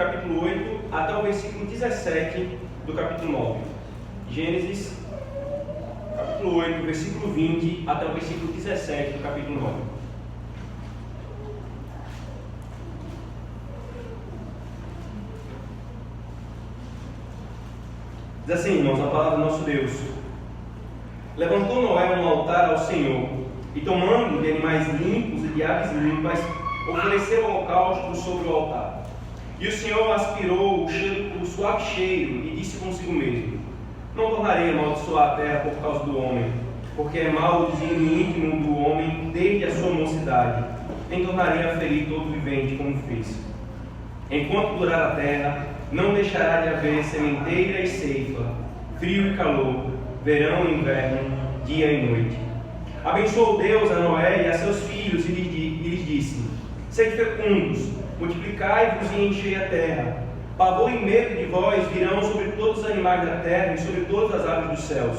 capítulo 8 até o versículo 17 do capítulo 9. Gênesis, capítulo 8, versículo 20 até o versículo 17 do capítulo 9. Diz assim, irmãos, a palavra do nosso Deus. Levantou Noé um altar ao Senhor, e tomando de animais limpos e de aves limpas, ofereceu holocausto sobre o altar. E o Senhor aspirou o suave cheiro e disse consigo mesmo: não tornarei a amaldiçoar a terra por causa do homem, porque é mal o desígnio íntimo do homem desde a sua mocidade, nem tornarei a ferir todo vivente como fez. Enquanto durar a terra, não deixará de haver sementeira e ceifa, frio e calor, verão e inverno, dia e noite. Abençoou Deus a Noé e a seus filhos e lhes disse: sede fecundos, multiplicai-vos e enchei a terra. Pavor e medo de vós virão sobre todos os animais da terra e sobre todas as aves dos céus.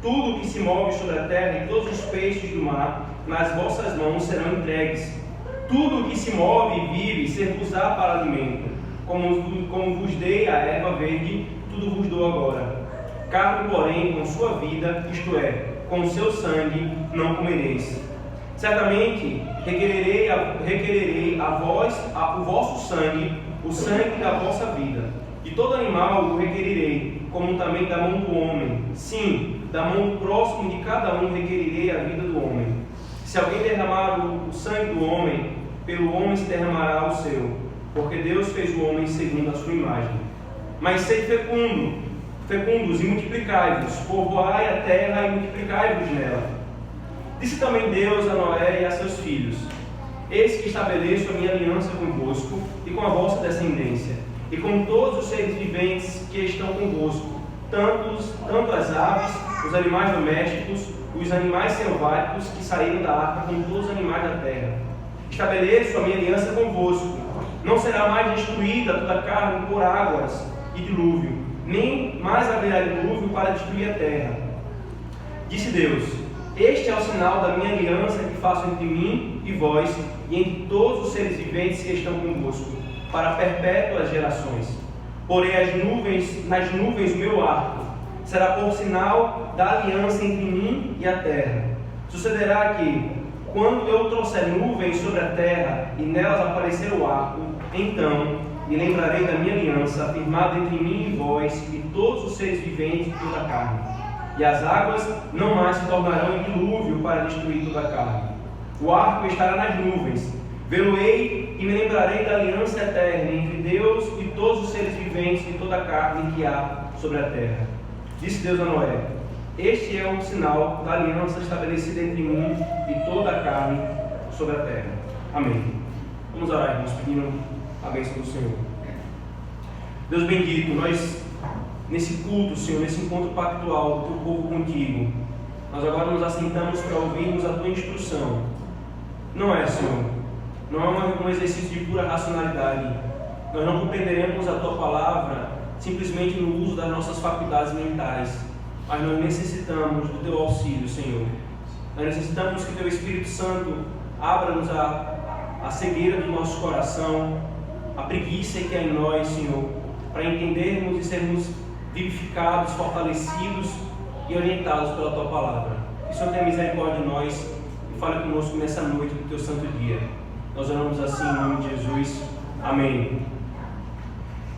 Tudo o que se move sobre a terra e todos os peixes do mar, nas vossas mãos serão entregues. Tudo o que se move e vive, ser-vos-á para alimento. Como vos dei a erva verde, tudo vos dou agora. Carne, porém, com sua vida, isto é, com o seu sangue, não comereis. Certamente requererei a vós o vosso sangue, o sangue da vossa vida. De todo animal o requerirei, como também da mão do homem. Sim, da mão próximo de cada um requerirei a vida do homem. Se alguém derramar o sangue do homem, pelo homem se derramará o seu, porque Deus fez o homem segundo a sua imagem. Mas sede fecundos e multiplicai-vos, povoai a terra e multiplicai-vos nela. Disse também Deus a Noé e a seus filhos: eis que estabeleço a minha aliança convosco e com a vossa descendência, e com todos os seres viventes que estão convosco, tanto as aves, os animais domésticos, os animais selváticos que saíram da arca, como todos os animais da terra. Estabeleço a minha aliança convosco. Não será mais destruída toda a carne por águas e dilúvio, nem mais haverá dilúvio para destruir a terra. Disse Deus: este é o sinal da minha aliança que faço entre mim e vós, e entre todos os seres viventes que estão convosco, para perpétuas gerações. Porém nas nuvens o meu arco será por sinal da aliança entre mim e a terra. Sucederá que, quando eu trouxer nuvens sobre a terra e nelas aparecer o arco, então me lembrarei da minha aliança, firmada entre mim e vós e todos os seres viventes de toda a carne. E as águas não mais se tornarão em dilúvio para destruir toda a carne. O arco estará nas nuvens. Vê-lo-ei e me lembrarei da aliança eterna entre Deus e todos os seres viventes de toda a carne que há sobre a terra. Disse Deus a Noé: este é o sinal da aliança estabelecida entre mim e toda a carne sobre a terra. Amém. Vamos orar, irmãos, pedindo a bênção do Senhor. Deus bendito, nós, nesse culto, Senhor, nesse encontro pactual do teu povo contigo, nós agora nos assentamos para ouvirmos a tua instrução. Não é, Senhor, não é um exercício de pura racionalidade. Nós não compreenderemos a tua palavra simplesmente no uso das nossas faculdades mentais, mas nós necessitamos do teu auxílio, Senhor. Nós necessitamos que teu Espírito Santo abra-nos a cegueira do nosso coração, a preguiça que há em nós, Senhor, para entendermos e sermos vivificados, fortalecidos e orientados pela tua palavra. Que o Senhor tenha misericórdia de nós e fale conosco nessa noite do teu santo dia. Nós oramos assim em nome de Jesus. Amém.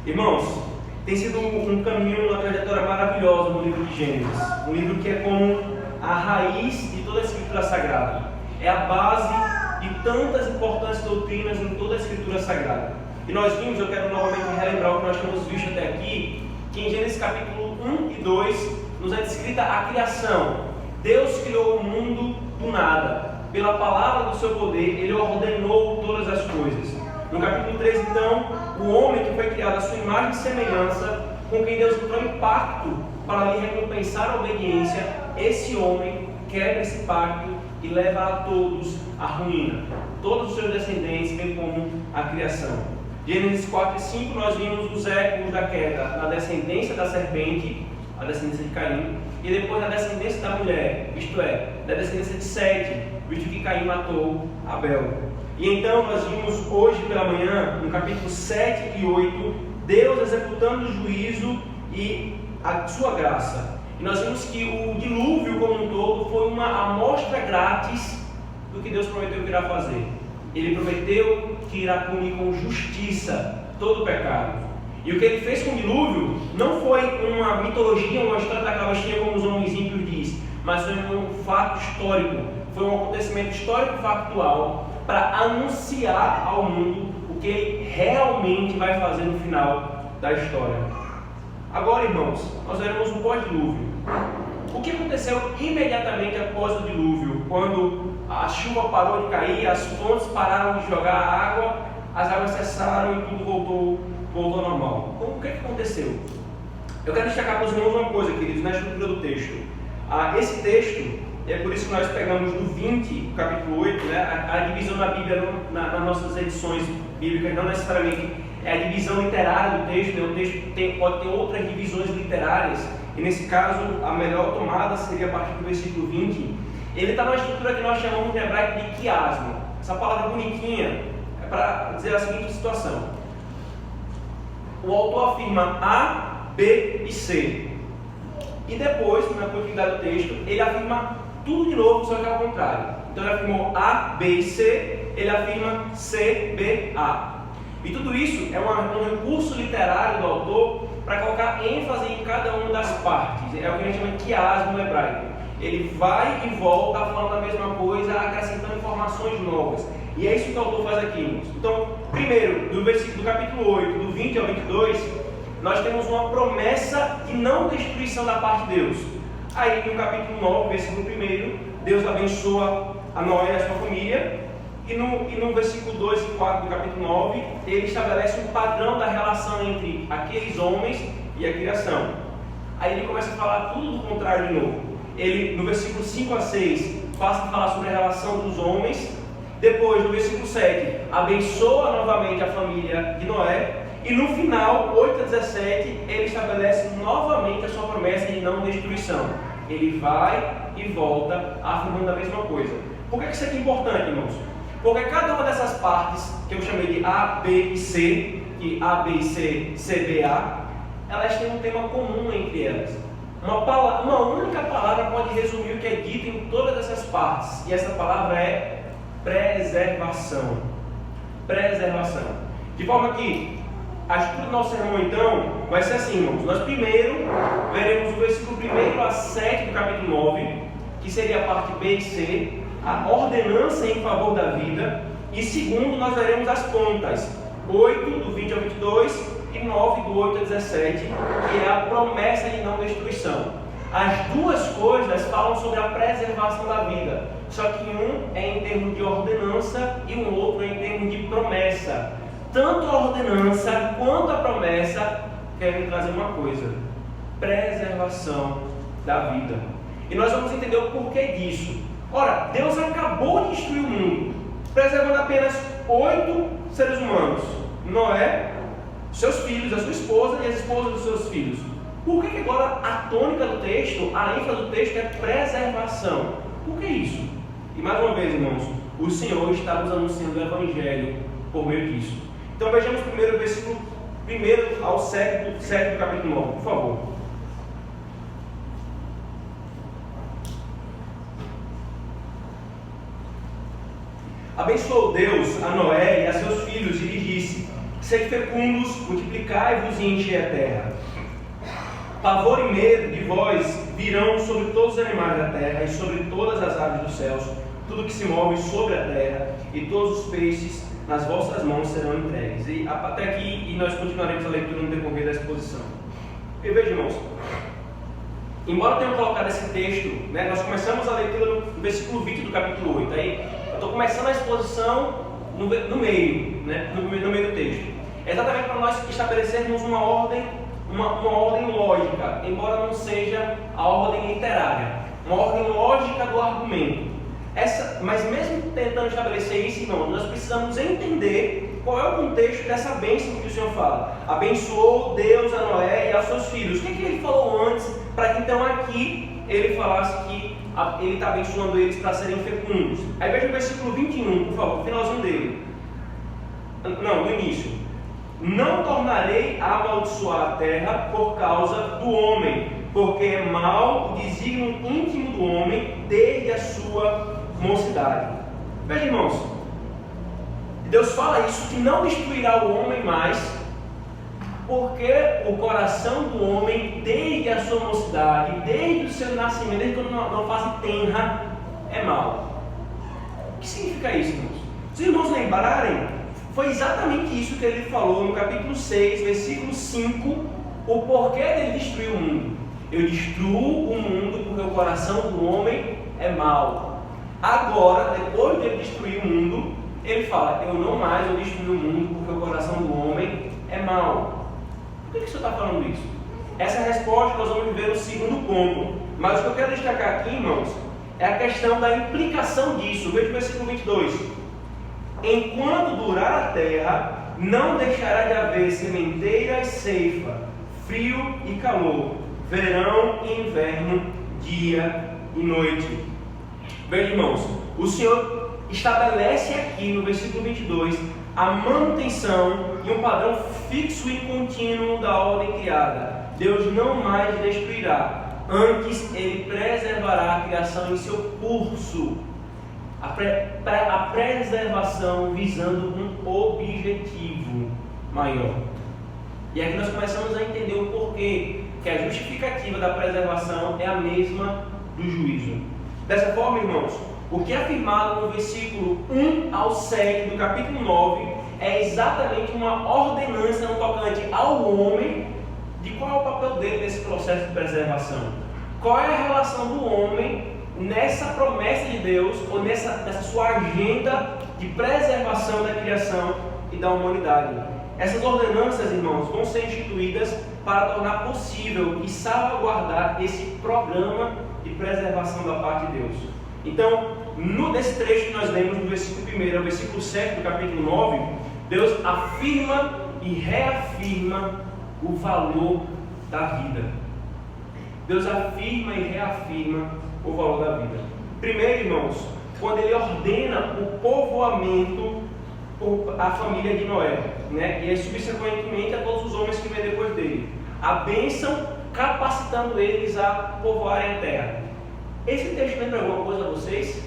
Irmãos, tem sido um caminho, uma trajetória maravilhosa no livro de Gênesis. Um livro que é como a raiz de toda a Escritura Sagrada. É a base de tantas importantes doutrinas em toda a Escritura Sagrada. E nós vimos, eu quero novamente relembrar o que nós temos visto até aqui, que em Gênesis capítulo 1 e 2 nos é descrita a criação. Deus criou o mundo do nada. Pela palavra do seu poder, Ele ordenou todas as coisas. No capítulo 3, então, o homem que foi criado à sua imagem e semelhança, com quem Deus entrou em pacto para lhe recompensar a obediência, esse homem quebra esse pacto e leva a todos à ruína. Todos os seus descendentes, bem como a criação. Gênesis 4 e 5, nós vimos os ecos da queda na descendência da serpente, a descendência de Caim, e depois na descendência da mulher, isto é, da descendência de Sete, visto que Caim matou Abel. E então nós vimos hoje pela manhã, no capítulo 7 e 8, Deus executando o juízo e a sua graça. E nós vimos que o dilúvio como um todo foi uma amostra grátis do que Deus prometeu que irá fazer. Ele prometeu que irá punir com justiça todo o pecado. E o que ele fez com o dilúvio não foi uma mitologia, uma história da carochinha como os homens ímpios diz, mas foi um fato histórico, foi um acontecimento histórico factual para anunciar ao mundo o que ele realmente vai fazer no final da história. Agora, irmãos, nós veremos o pós-dilúvio. O que aconteceu imediatamente após o dilúvio, quando a chuva parou de cair, as fontes pararam de jogar água, as águas cessaram e tudo voltou ao normal? O que aconteceu? Eu quero destacar para os irmãos uma coisa, queridos, na estrutura do texto. Esse texto, é por isso que nós pegamos do 20, capítulo 8, né, a divisão da Bíblia nas nossas edições bíblicas, não necessariamente é a divisão literária do texto, né, o texto pode ter outras divisões literárias, e nesse caso a melhor tomada seria a partir do versículo 20. Ele está numa estrutura que nós chamamos em hebraico de quiasmo. Essa palavra bonitinha é para dizer a seguinte situação: o autor afirma A, B e C, e depois, na continuidade do texto, ele afirma tudo de novo, só que ao contrário. Então ele afirmou A, B e C, ele afirma C, B, A. E tudo isso é um recurso literário do autor para colocar ênfase em cada uma das partes. É o que a gente chama de quiasmo no hebraico. Ele vai e volta falando a mesma coisa, acrescentando informações novas. E é isso que o autor faz aqui, irmãos. Então, primeiro, do capítulo 8, do 20 ao 22, nós temos uma promessa de não destruição da parte de Deus. Aí no capítulo 9, versículo 1, Deus abençoa a Noé e a sua família. E no versículo 2 e 4 do capítulo 9, ele estabelece um padrão da relação entre aqueles homens e a criação. Aí ele começa a falar tudo do contrário de novo. Ele, no versículo 5 a 6, passa a falar sobre a relação dos homens. Depois, no versículo 7, abençoa novamente a família de Noé. E no final, 8 a 17, ele estabelece novamente a sua promessa de não destruição. Ele vai e volta afirmando a mesma coisa. Por que isso aqui é importante, irmãos? Porque cada uma dessas partes, que eu chamei de A, B e C, que A, B e C, C, B, A, elas têm um tema comum entre elas. Uma única palavra pode resumir o que é dito em todas essas partes. E essa palavra é preservação. Preservação. De forma que a estrutura do nosso sermão, então, vai ser assim, irmãos. Nós primeiro veremos o versículo 1 a 7 do capítulo 9, que seria a parte B e C, a ordenança em favor da vida. E segundo, nós veremos as pontas, 8, do 20 ao 22, e 9, do 8 ao 17, que é a promessa de não destruição. As duas coisas falam sobre a preservação da vida, só que um é em termos de ordenança e o outro é em termos de promessa. Tanto a ordenança quanto a promessa querem trazer uma coisa: preservação da vida. E nós vamos entender o porquê disso. Ora, Deus acabou de destruir o mundo, preservando apenas 8 seres humanos: Noé, seus filhos, a sua esposa e as esposas dos seus filhos. Por que agora a tônica do texto, a ênfase do texto é preservação? Por que isso? E mais uma vez, irmãos, o Senhor está nos anunciando o Evangelho por meio disso. Então vejamos primeiro o versículo 1 ao 7 do capítulo 9, por favor. Abençoou Deus a Noé e a seus filhos e lhes disse: sede fecundos, multiplicai-vos e enchei a terra. Pavor e medo de vós virão sobre todos os animais da terra e sobre todas as aves dos céus, tudo que se move sobre a terra, e todos os peixes nas vossas mãos serão entregues. E até aqui, e nós continuaremos a leitura no decorrer da exposição. E veja, irmãos, embora tenham colocado esse texto, né, nós começamos a leitura no versículo 20 do capítulo 8. Aí eu estou começando a exposição no meio, né, no meio do texto. Exatamente para nós estabelecermos uma ordem lógica, embora não seja a ordem literária, uma ordem lógica do argumento. Mas mesmo tentando estabelecer isso, irmão, nós precisamos entender qual é o contexto dessa bênção que o Senhor fala. Abençoou Deus a Noé e aos seus filhos. O que ele falou antes, para que então aqui ele falasse que ele está abençoando eles para serem fecundos. Aí veja o versículo 21, por favor, finalzinho dele. Não, no início. Não tornarei a amaldiçoar a terra por causa do homem, porque é mau o desígnio íntimo do homem desde a sua mocidade. Veja, irmãos, Deus fala isso, que não destruirá o homem mais, porque o coração do homem, desde a sua mocidade, desde o seu nascimento, desde quando não fase tenra, é mau. O que significa isso, irmãos? Se os irmãos lembrarem, foi exatamente isso que ele falou no capítulo 6, versículo 5, o porquê dele destruir o mundo. Eu destruo o mundo porque o coração do homem é mau. Agora, depois de ele destruir o mundo, ele fala, eu não mais vou destruir o mundo porque o coração do homem é mau. Por que o senhor está falando isso? Essa é a resposta que nós vamos ver no segundo ponto. Mas o que eu quero destacar aqui, irmãos, é a questão da implicação disso. Veja o versículo 22. Enquanto durar a terra, não deixará de haver sementeira e ceifa, frio e calor, verão e inverno, dia e noite. Veja, irmãos, o Senhor estabelece aqui no versículo 22 a manutenção e um padrão fixo e contínuo da ordem criada. Deus não mais destruirá, antes Ele preservará a criação em seu curso. A preservação visando um objetivo maior. E aqui nós começamos a entender o porquê que a justificativa da preservação é a mesma do juízo. Dessa forma, irmãos, o que é afirmado no versículo 1 ao 7 do capítulo 9 é exatamente uma ordenança no tocante ao homem de qual é o papel dele nesse processo de preservação. Qual é a relação do homem nessa promessa de Deus, ou nessa sua agenda de preservação da criação e da humanidade. Essas ordenanças, irmãos, vão ser instituídas para tornar possível e salvaguardar esse programa de preservação da parte de Deus. Então, nesse trecho que nós lemos, no versículo 1 ao versículo 7 do capítulo 9, Deus afirma e reafirma o valor da vida. Deus afirma e reafirma o valor da vida. Primeiro, irmãos, quando Ele ordena o povoamento à família de Noé, né? E subsequentemente a todos os homens que vêm depois dele. A bênção capacitando eles a povoarem a terra. Esse texto lembra alguma coisa a vocês?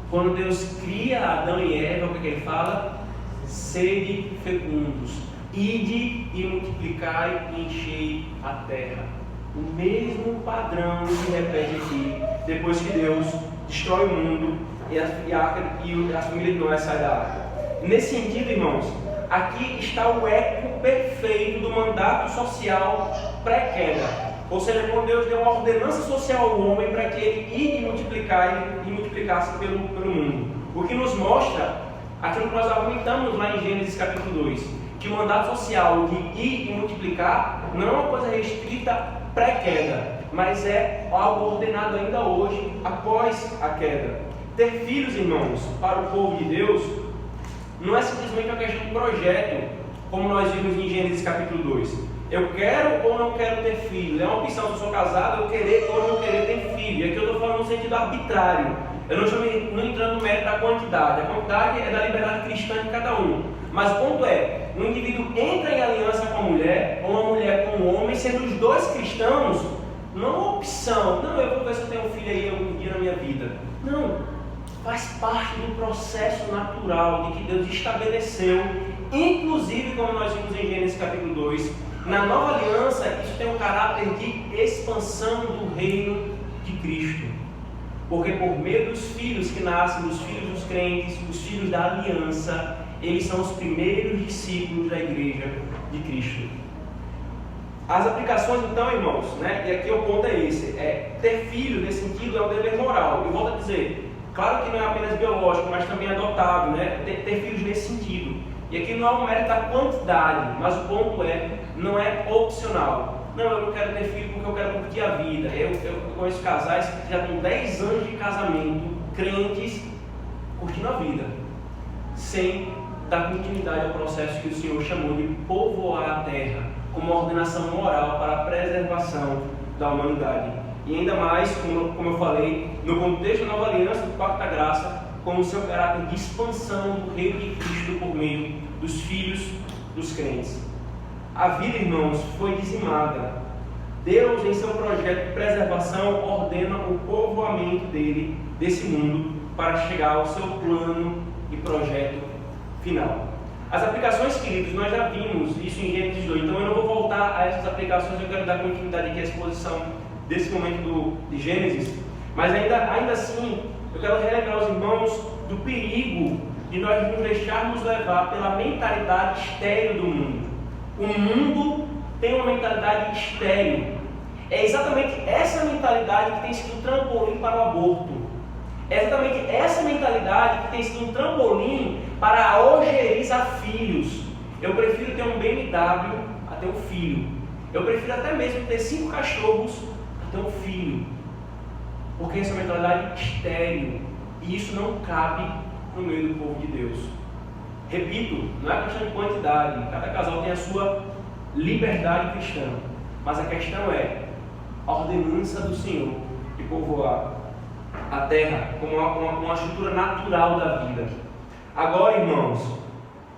Quando Deus cria Adão e Eva, o que Ele fala? Sede fecundos, ide e multiplicai e enchei a terra. O mesmo padrão se repete aqui, depois que Deus destrói o mundo e a família de Noé sai da arca. Nesse sentido, irmãos, aqui está o eco perfeito do mandato social pré-queda. Ou seja, quando Deus deu uma ordenança social ao homem para que ele ia e multiplicasse pelo mundo. O que nos mostra aquilo que nós argumentamos lá em Gênesis capítulo 2, que o mandato social de ir e multiplicar não é uma coisa restrita pré-queda, mas é algo ordenado ainda hoje, após a queda. Ter filhos, irmãos, para o povo de Deus, não é simplesmente uma questão de projeto, como nós vimos em Gênesis capítulo 2. Eu quero ou não quero ter filho? É uma opção, se eu sou casado, eu querer ou não querer ter filho. E aqui eu estou falando no sentido arbitrário. Eu não estou entrando no mérito da quantidade. A quantidade é da liberdade cristã de cada um. Mas o ponto é, um indivíduo entra em aliança com a mulher, ou uma mulher com o homem, sendo os dois cristãos, não é uma opção. Não, eu vou ver se eu tenho um filho aí algum dia na minha vida. Não, faz parte do processo natural de que Deus estabeleceu, inclusive como nós vimos em Gênesis capítulo 2, na nova aliança, isso tem um caráter de expansão do reino de Cristo. Porque por meio dos filhos que nascem, dos filhos dos crentes, os filhos da aliança, eles são os primeiros discípulos da igreja de Cristo. As aplicações então, irmãos, né? E aqui o ponto é esse, ter filho nesse sentido é um dever moral. Eu volto a dizer, claro que não é apenas biológico, mas também adotável, né? Ter filhos nesse sentido. E aqui não é um mérito da quantidade, mas o ponto não é opcional. Não, eu não quero ter filho porque eu quero curtir a vida. Eu conheço casais que já têm 10 anos de casamento, crentes, curtindo a vida, sem dar continuidade ao processo que o Senhor chamou de povoar a terra, como uma ordenação moral para a preservação da humanidade. e ainda mais, como eu falei, no contexto da nova aliança do Pacto da Graça, com o seu caráter de expansão do reino de Cristo por meio dos filhos dos crentes. A vida, irmãos, foi dizimada. Deus, em seu projeto de preservação, ordena o povoamento dele, desse mundo, para chegar ao seu plano e projeto final. As aplicações, queridos, nós já vimos isso em Gênesis 2, então eu não vou voltar a essas aplicações, eu quero dar continuidade aqui à exposição desse momento de Gênesis, mas ainda assim, eu quero relembrar aos irmãos do perigo de nós nos deixarmos levar pela mentalidade estéril do mundo. O mundo tem uma mentalidade estéril. É exatamente essa mentalidade que tem sido um trampolim para o aborto. É exatamente essa mentalidade que tem sido um trampolim para a ojeriza filhos. Eu prefiro ter um BMW a ter um filho. Eu prefiro até mesmo ter 5 cachorros a ter um filho. Porque essa mentalidade estéril. E isso não cabe no meio do povo de Deus. Repito, não é questão de quantidade. Cada casal tem a sua liberdade cristã. Mas a questão é a ordenança do Senhor de povoar a terra como uma estrutura natural da vida. Agora, irmãos,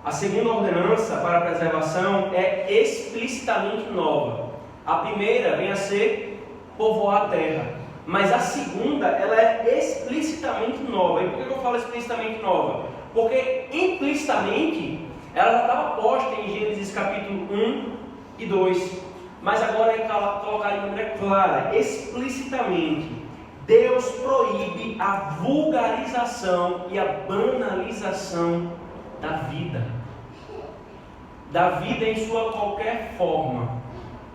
a segunda ordenança para a preservação é explicitamente nova. A primeira vem a ser povoar a terra, mas a segunda, ela é explicitamente nova. E por que eu falo explicitamente nova? Porque implicitamente ela já estava posta em Gênesis capítulo 1 e 2, mas agora é colocada de maneira clara, explicitamente. Deus proíbe a vulgarização e a banalização da vida em sua qualquer forma.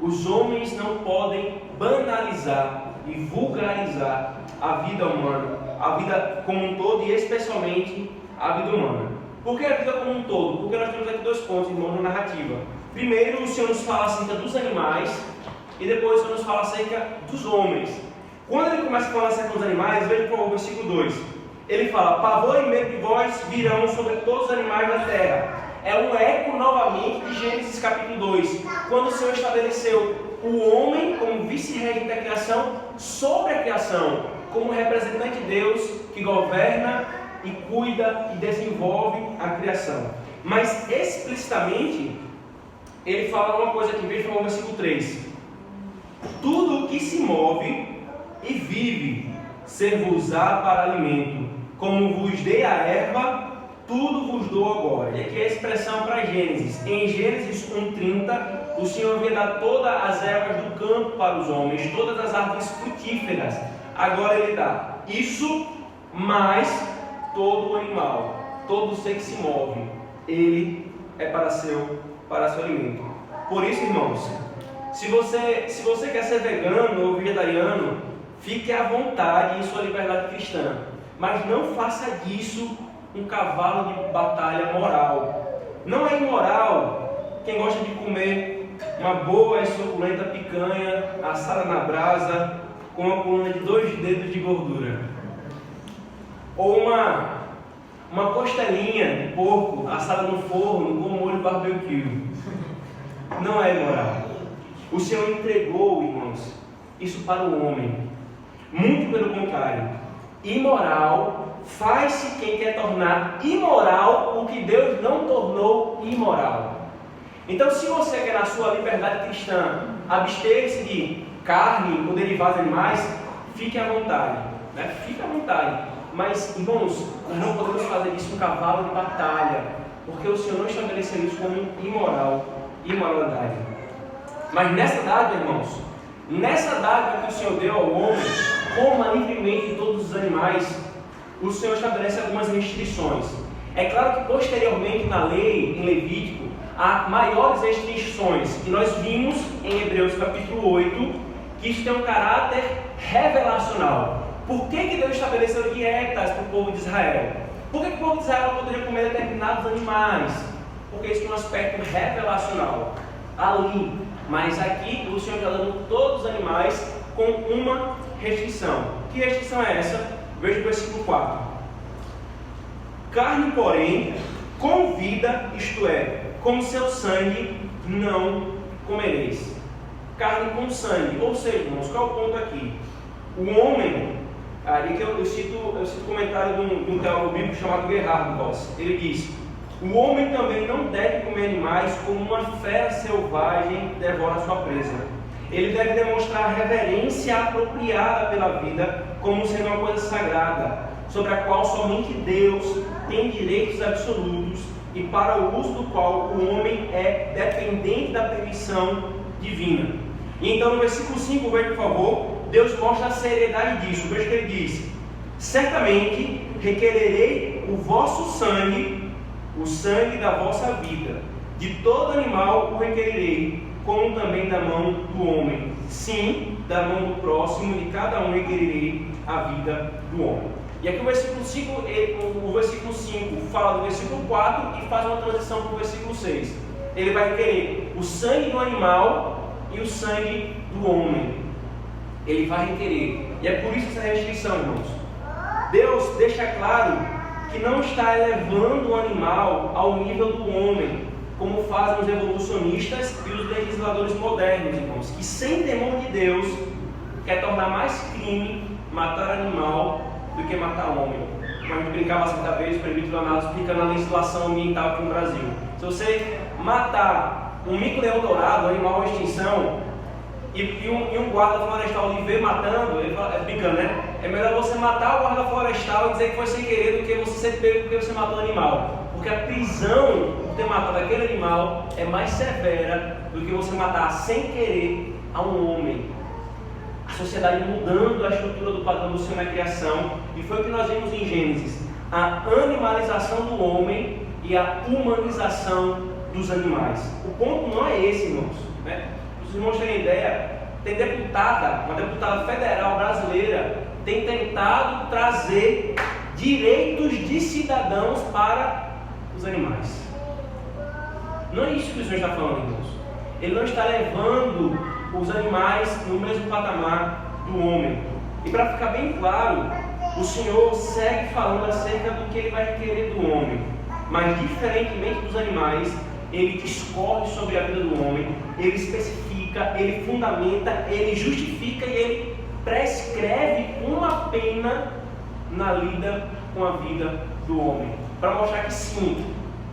Os homens não podem banalizar e vulgarizar a vida humana, a vida como um todo e especialmente a vida humana. Por que a vida como um todo? Porque nós temos aqui 2 pontos, irmãos, na narrativa. Primeiro, o Senhor nos fala acerca dos animais e depois o Senhor nos fala acerca dos homens. Quando ele começa a falar acerca dos animais, veja por favor o versículo 2. Ele fala: pavor e medo de vós virão sobre todos os animais da terra. É um eco novamente de Gênesis capítulo 2, quando o Senhor estabeleceu o homem como vice-regente da criação sobre a criação, como representante de Deus que governa e cuida e desenvolve a criação. Mas explicitamente, ele fala uma coisa aqui, veja por favor o versículo 3. Tudo o que se move e vive, ser-vos-á para alimento, como vos dei a erva, tudo vos dou agora. E aqui é a expressão para Gênesis. Em Gênesis 1:30, o Senhor havia dado todas as ervas do campo para os homens, todas as árvores frutíferas. Agora Ele dá isso, mais todo o animal, todo ser que se move, ele é para seu alimento. Por isso, irmãos, se você quer ser vegano ou vegetariano, fique à vontade em sua liberdade cristã, mas não faça disso um cavalo de batalha moral. Não é imoral quem gosta de comer uma boa e suculenta picanha assada na brasa com uma coluna de 2 dedos de gordura, ou uma costelinha de porco assada no forno com molho barbecue. Não é imoral. O Senhor entregou, irmãos, isso para o homem. Muito pelo contrário, imoral faz-se quem quer tornar imoral o que Deus não tornou imoral. Então, se você quer na sua liberdade cristã abster-se de carne ou derivados animais, fique à vontade, né? Fique à vontade. Mas, irmãos, nós não podemos fazer disso um cavalo de batalha, porque o Senhor não estabeleceu isso como imoralidade. Mas nessa dádiva, irmãos, nessa dádiva que o Senhor deu ao homem, coma livremente todos os animais, o Senhor estabelece algumas restrições. É claro que posteriormente na lei, em Levítico, há maiores restrições, que nós vimos em Hebreus capítulo 8, que isso tem um caráter revelacional. Por que Deus estabeleceu dietas para o povo de Israel? Por que o povo de Israel não poderia comer determinados animais? Porque isso tem um aspecto revelacional ali. Mas aqui o Senhor está dando todos os animais com uma restrição. Que restrição é essa? Veja o versículo 4. Carne, porém, com vida, isto é, com seu sangue, não comereis. Carne com sangue. Ou seja, irmãos, qual é o ponto aqui? O homem, e aqui eu cito o comentário de um teólogo bíblico chamado Gerhard Voss. Ele diz: o homem também não deve comer animais como uma fera selvagem devora sua presa. Ele deve demonstrar reverência apropriada pela vida como sendo uma coisa sagrada, sobre a qual somente Deus tem direitos absolutos e para o uso do qual o homem é dependente da permissão divina. E então no versículo 5, veja por favor, Deus mostra a seriedade disso. Veja que ele diz: certamente requererei o vosso sangue, o sangue da vossa vida, de todo animal o requererei, como também da mão do homem. Sim, da mão do próximo, de cada um requererei a vida do homem. E aqui o versículo 5 fala do versículo 4 e faz uma transição para o versículo 6. Ele vai requerer o sangue do animal e o sangue do homem. Ele vai requerer. E é por isso essa restrição, irmãos. Deus deixa claro que não está elevando o animal ao nível do homem, como fazem os evolucionistas e os legisladores modernos, irmãos, que sem temor de Deus quer tornar mais crime matar animal do que matar homem. Como a gente brincava certa vez, o presbítero Leonardo explicando a legislação ambiental aqui no Brasil. Se você matar um mico-leão-dourado, um animal em extinção, e um guarda florestal lhe vê matando, ele fala, brincando, né? É melhor você matar o guarda florestal e dizer que foi sem querer do que você ser pego porque você matou o animal. Porque a prisão por ter matado aquele animal é mais severa do que você matar sem querer a um homem. A sociedade mudando a estrutura do padrão do Senhor na criação, e foi o que nós vimos em Gênesis: a animalização do homem e a humanização dos animais. O ponto não é esse, irmãos, né? Para os irmãos terem ideia, tem uma deputada federal brasileira tem tentado trazer direitos de cidadãos para os animais. Não é isso que o Senhor está falando, irmãos. Ele não está levando os animais no mesmo patamar do homem. E para ficar bem claro, o Senhor segue falando acerca do que Ele vai requerer do homem. Mas diferentemente dos animais, Ele discorre sobre a vida do homem, Ele especifica, Ele fundamenta, Ele justifica e Ele prescreve uma pena na lida com a vida do homem. Para mostrar que sim,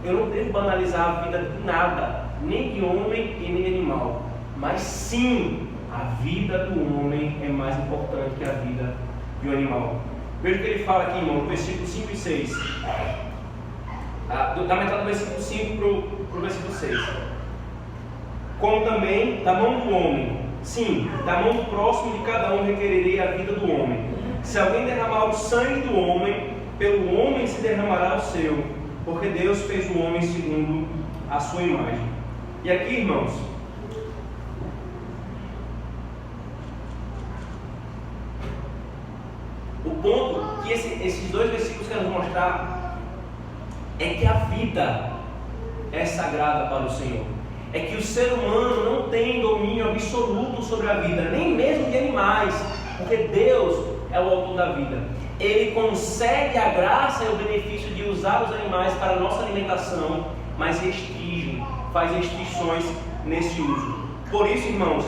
eu não devo banalizar a vida de nada, nem de homem e nem de animal. Mas sim, a vida do homem é mais importante que a vida do animal. Veja o que ele fala aqui, irmão, no versículo 5 e 6. Da metade do versículo 5 para o versículo 6. Como também da mão do homem, sim, da mão do próximo de cada um requererei a vida do homem. Se alguém derramar o sangue do homem, pelo homem se derramará o seu, porque Deus fez o homem segundo a sua imagem. E aqui, irmãos, o ponto que esses dois versículos querem mostrar é que a vida é sagrada para o Senhor. É que o ser humano não tem domínio absoluto sobre a vida, nem mesmo de animais, porque Deus é o autor da vida. Ele concede a graça e o benefício de usar os animais para a nossa alimentação, mas restringe, faz restrições nesse uso. Por isso, irmãos,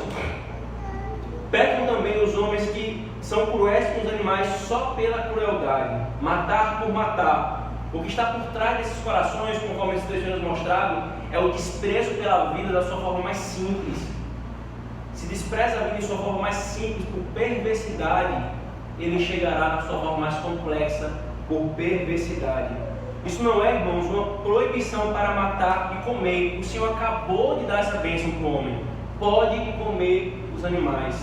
pecam também os homens que são cruéis com os animais só pela crueldade, matar por matar. O que está por trás desses corações, conforme esse texto nos mostrado, é o desprezo pela vida da sua forma mais simples. Se despreza a vida em sua forma mais simples por perversidade, ele chegará na sua forma mais complexa por perversidade. Isso não é, irmãos, uma proibição para matar e comer. O Senhor acabou de dar essa bênção para o homem. Pode comer os animais,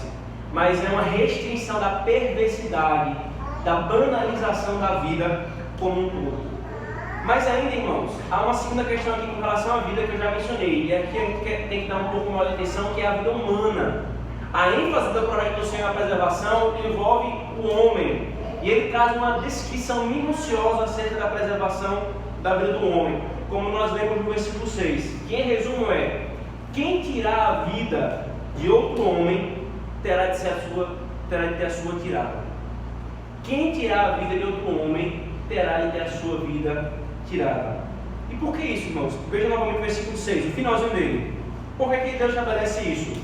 mas é uma restrição da perversidade, da banalização da vida como um todo. Mas ainda, irmãos, há uma segunda questão aqui com relação à vida que eu já mencionei, e aqui a gente tem que dar um pouco maior de atenção, que é a vida humana. A ênfase do projeto do Senhor na preservação envolve o homem, e ele traz uma descrição minuciosa acerca da preservação da vida do homem, como nós lemos no versículo 6, que em resumo é: quem tirar a vida de outro homem terá de ter a sua tirada. Quem tirar a vida de outro homem terá de ter a sua vida tirada. E por que isso, irmãos? Veja novamente o versículo 6, o finalzinho dele. Por que Deus estabelece isso?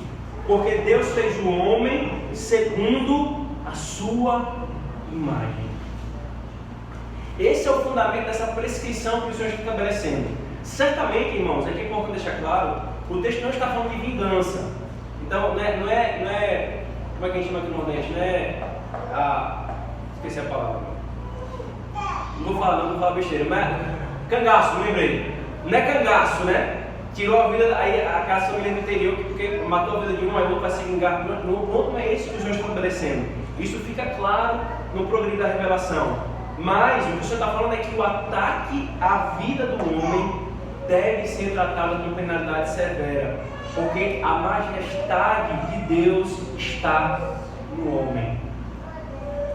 Porque Deus fez o homem segundo a a sua imagem. Esse é o fundamento dessa prescrição que o Senhor está estabelecendo. Certamente, irmãos, aqui é importante deixar claro, o texto não está falando de vingança. Então, não é como é que a gente chama aqui no Nordeste? Esqueci a palavra. Não vou falar besteira, mas cangaço, me lembrei. Não é cangaço, né? Tirou a vida, aí a casa família do interior, porque matou a vida de um, aí o outro vai se vingar. O ponto não é esse que o Senhor está estabelecendo. Isso fica claro no progresso da revelação. Mas o que o Senhor está falando é que o ataque à vida do homem deve ser tratado com penalidade severa, porque a majestade de Deus está no homem.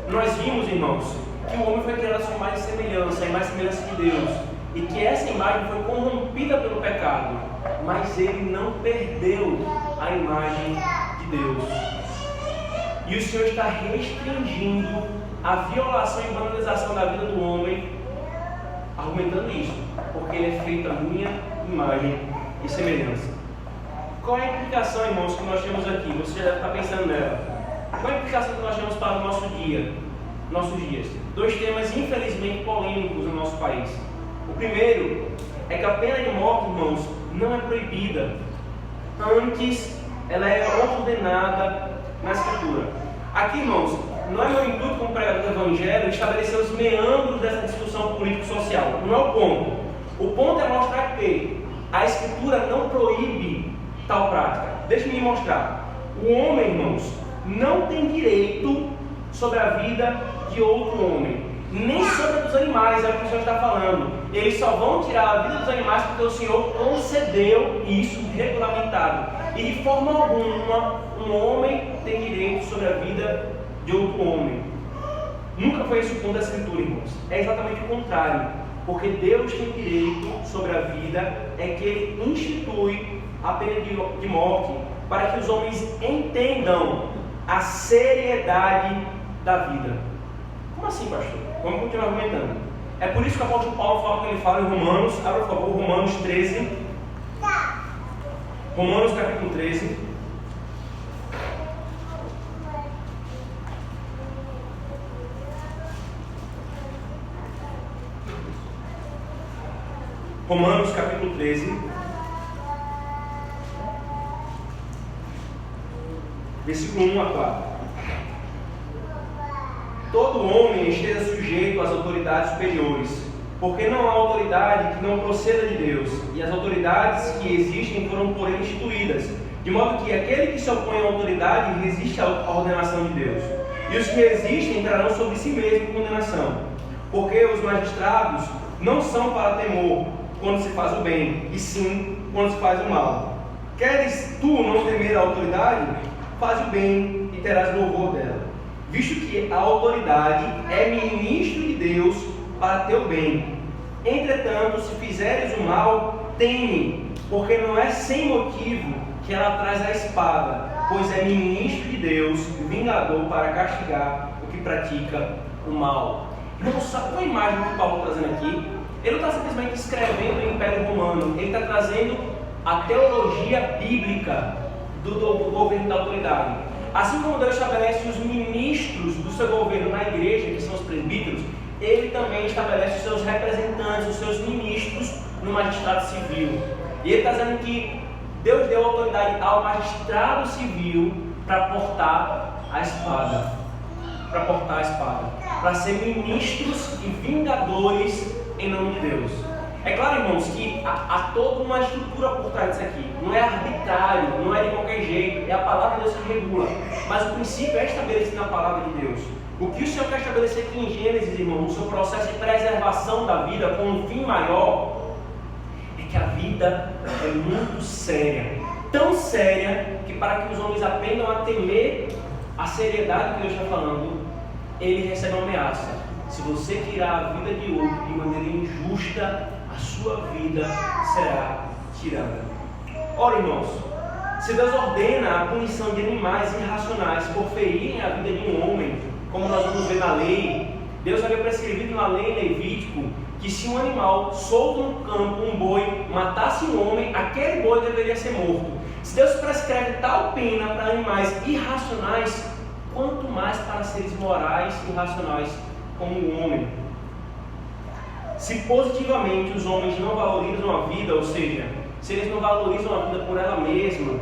Nós vimos, irmãos, que o homem foi criado a sua imagem e semelhança, a imagem e semelhança de Deus, e que essa imagem foi corrompida pelo pecado, mas ele não perdeu a imagem de Deus. E o Senhor está restringindo a violação e banalização da vida do homem, argumentando isso, porque ele é feito à minha imagem e semelhança. Qual é a implicação, irmãos, que nós temos aqui? Você já deve estar pensando nela. Qual é a implicação que nós temos para o nosso dia, nossos dias? Dois temas infelizmente polêmicos no nosso país. O primeiro é que a pena de morte, irmãos, não é proibida. Antes, ela é ordenada na Escritura. Aqui, irmãos, não é meu intuito como pregador do Evangelho estabelecer os meandros dessa discussão político-social. Não é o ponto. O ponto é mostrar que a Escritura não proíbe tal prática. Deixe-me mostrar. O homem, irmãos, não tem direito sobre a vida de outro homem, nem sobre a dos animais, é o que o Senhor está falando. Eles só vão tirar a vida dos animais porque o Senhor concedeu isso regulamentado. E de forma alguma, um homem tem direito sobre a vida de outro homem. Nunca foi esse o ponto da Escritura, irmãos. É exatamente o contrário. Porque Deus tem direito sobre a vida, é que Ele institui a pena de morte para que os homens entendam a seriedade da vida. Como assim, pastor? Vamos continuar argumentando. É por isso que o apóstolo Paulo fala o que ele fala em Romanos. Abra, por favor, Romanos 13. Romanos capítulo 13. Romanos capítulo 13. Versículo 1 a 4. Todo homem esteja sujeito às autoridades superiores, porque não há autoridade que não proceda de Deus, e as autoridades que existem foram por ele instituídas, de modo que aquele que se opõe à autoridade resiste à ordenação de Deus, e os que existem trarão sobre si mesmo condenação, porque os magistrados não são para temor quando se faz o bem, e sim quando se faz o mal. Queres tu não temer a autoridade? Faz o bem e terás louvor dela, visto que a autoridade é ministro de Deus para teu bem. Entretanto, se fizeres o mal, teme, porque não é sem motivo que ela traz a espada, pois é ministro de Deus, vingador para castigar o que pratica o mal. Não sabe qual a imagem que Paulo está trazendo aqui? Ele não está simplesmente escrevendo o Império Romano, ele está trazendo a teologia bíblica do governo da autoridade. Assim como Deus estabelece os ministros do seu governo na igreja, que são os presbíteros, Ele também estabelece os seus representantes, os seus ministros no magistrado civil. E Ele está dizendo que Deus deu autoridade ao magistrado civil para portar a espada. Para ser ministros e vingadores em nome de Deus. É claro, irmãos, que há toda uma estrutura por trás disso aqui. Não é arbitrário, não é de qualquer jeito. É a palavra de Deus que regula. Mas o princípio é estabelecido na palavra de Deus. O que o Senhor quer estabelecer aqui em Gênesis, irmão, no seu processo de preservação da vida com um fim maior, é que a vida é muito séria. Tão séria que para que os homens aprendam a temer a seriedade que Deus está falando, ele recebe uma ameaça. Se você tirar a vida de outro de maneira injusta, a sua vida será tirada. Ora, irmãos, se Deus ordena a punição de animais irracionais por ferirem a vida de um homem, como nós vamos ver na lei, Deus havia prescrevido na lei em Levítico que se um animal solto no campo, um boi, matasse um homem, aquele boi deveria ser morto. Se Deus prescreve tal pena para animais irracionais, quanto mais para seres morais e racionais como o homem. Se positivamente os homens não valorizam a vida, ou seja, se eles não valorizam a vida por ela mesma,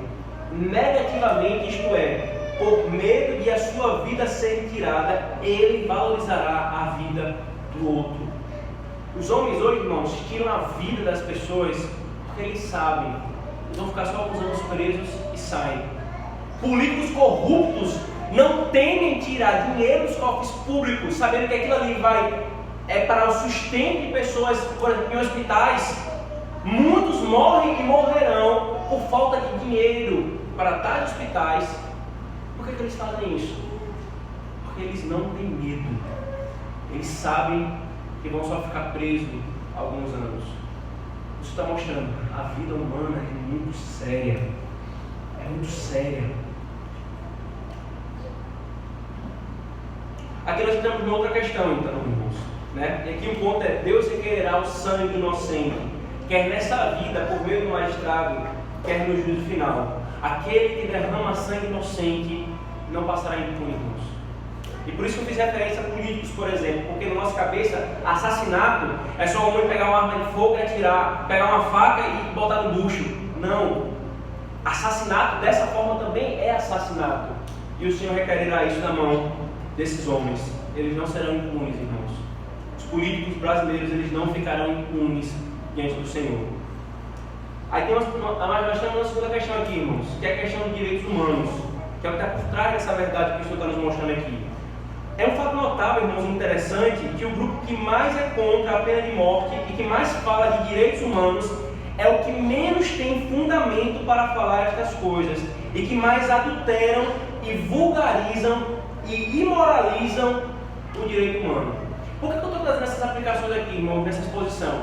negativamente, isto é, por medo de a sua vida ser tirada, ele valorizará a vida do outro. Os homens hoje, irmãos, tiram a vida das pessoas porque eles sabem, eles vão ficar só alguns anos presos e saem. Políticos corruptos não temem tirar dinheiro dos cofres públicos, sabendo que aquilo ali é para o sustento de pessoas, por exemplo, em hospitais. Muitos morrem e morrerão por falta de dinheiro para tais hospitais. Por que eles fazem isso? Porque eles não têm medo. Eles sabem que vão só ficar presos alguns anos. Isso está mostrando, a vida humana é muito séria. É muito séria. Aqui nós temos uma outra questão, então, irmãos. Né? E aqui o ponto é: Deus requererá o sangue inocente, quer nessa vida, por meio do magistrado, quer no juízo final. Aquele que derrama sangue inocente não passará impune, irmãos. E por isso que eu fiz referência a políticos, por exemplo, porque na nossa cabeça, assassinato é só o homem pegar uma arma de fogo e atirar, pegar uma faca e botar no bucho. Não. Assassinato dessa forma também é assassinato. E o Senhor requererá isso na mão desses homens. Eles não serão impunes, irmãos. Os políticos brasileiros, eles não ficarão impunes diante do Senhor. Aí nós temos uma segunda questão aqui, irmãos, que é a questão dos direitos humanos, que é o que está por trás dessa verdade que o Senhor está nos mostrando aqui. É um fato notável, irmãos, interessante, que o grupo que mais é contra a pena de morte e que mais fala de direitos humanos é o que menos tem fundamento para falar estas coisas e que mais adulteram e vulgarizam e imoralizam o direito humano. Por que eu estou trazendo essas aplicações aqui, irmãos, nessa exposição?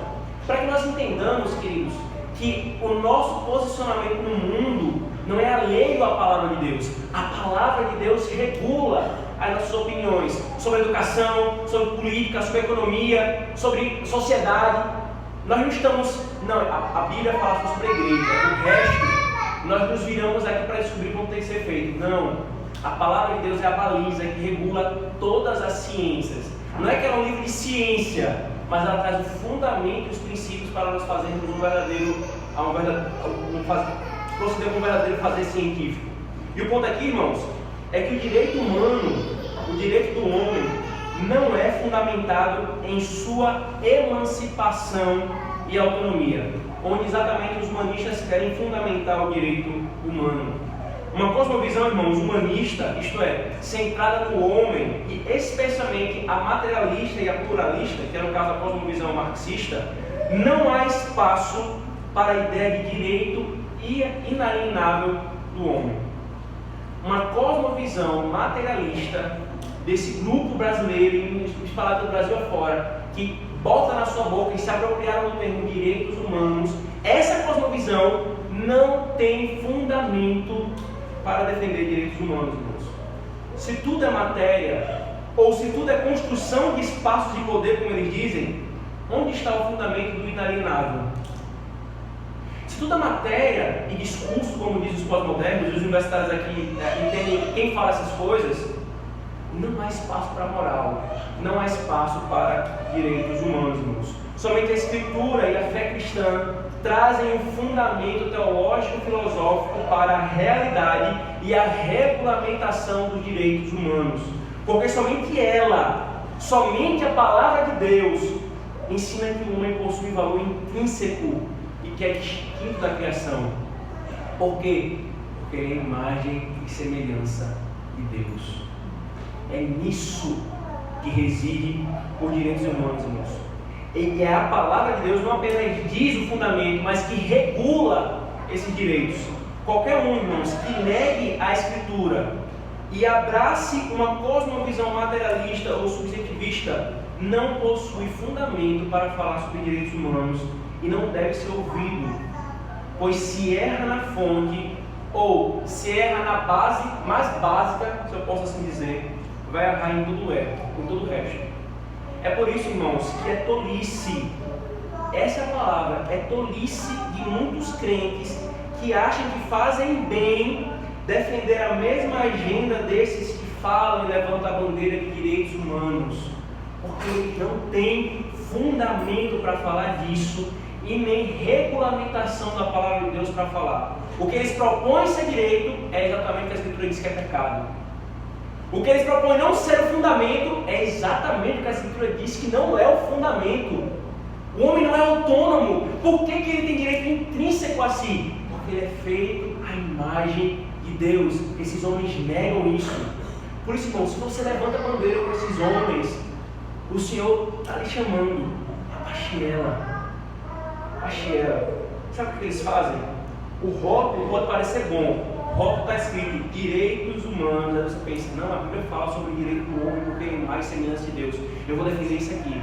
Para que nós entendamos, queridos, que o nosso posicionamento no mundo não é alheio à palavra de Deus. A palavra de Deus regula as nossas opiniões sobre educação, sobre política, sobre economia, sobre sociedade. Nós não estamos... Não, a Bíblia fala sobre a igreja. O resto, nós nos viramos aqui para descobrir como tem que ser feito. Não. A palavra de Deus é a baliza que regula todas as ciências. Não é que ela é um livro de ciência, mas ela traz o fundamento e os princípios para nós fazermos proceder com um verdadeiro fazer científico. E o ponto aqui, irmãos, é que o direito humano, o direito do homem, não é fundamentado em sua emancipação e autonomia, onde exatamente os humanistas querem fundamentar o direito humano. Uma cosmovisão, irmãos, humanista, isto é, centrada no homem, e especialmente a materialista e a pluralista, que é no caso a cosmovisão marxista, não há espaço para a ideia de direito inalienável do homem. Uma cosmovisão materialista desse grupo brasileiro, e espalhado do Brasil afora, que bota na sua boca e se apropriaram do termo direitos humanos, essa cosmovisão não tem fundamento para defender direitos humanos, irmãos. Se tudo é matéria, ou se tudo é construção de espaços de poder, como eles dizem, onde está o fundamento do inalienável? Se tudo é matéria e discurso, como dizem os pós-modernos, e os universitários aqui entendem quem fala essas coisas, não há espaço para moral, não há espaço para direitos humanos, irmãos. Somente a Escritura e a fé cristã trazem um fundamento teológico e filosófico para a realidade e a regulamentação dos direitos humanos. Porque somente a palavra de Deus, ensina que o homem possui valor intrínseco e que é distinto da criação. Por quê? Porque é a imagem e semelhança de Deus. É nisso que reside os direitos humanos, irmãos. E é a palavra de Deus não apenas diz o fundamento, mas que regula esses direitos. Qualquer um, irmãos, que negue a Escritura e abrace uma cosmovisão materialista ou subjetivista, não possui fundamento para falar sobre direitos humanos e não deve ser ouvido, pois se erra na fonte ou se erra na base mais básica, se eu posso assim dizer, vai errar em todo o resto. É por isso, irmãos, que é tolice, essa é a palavra, é tolice de muitos crentes que acham que fazem bem defender a mesma agenda desses que falam e levantam a bandeira de direitos humanos, porque não tem fundamento para falar disso e nem regulamentação da palavra de Deus para falar. O que eles propõem ser direito é exatamente o que a Escritura diz que é pecado. O que eles propõem não ser o fundamento é exatamente o que a Escritura diz que não é o fundamento. O homem não é autônomo. Por que ele tem direito intrínseco a si? Porque ele é feito à imagem de Deus. Esses homens negam isso. Por isso, irmão, se você levanta a bandeira para esses homens, o Senhor está lhe chamando. Baxiela. Sabe o que eles fazem? O rótulo pode parecer bom. O rótulo está escrito direitos humanos. Aí você pensa, não, a Bíblia fala sobre o direito do homem porque é mais semelhança de Deus. Eu vou defender isso aqui.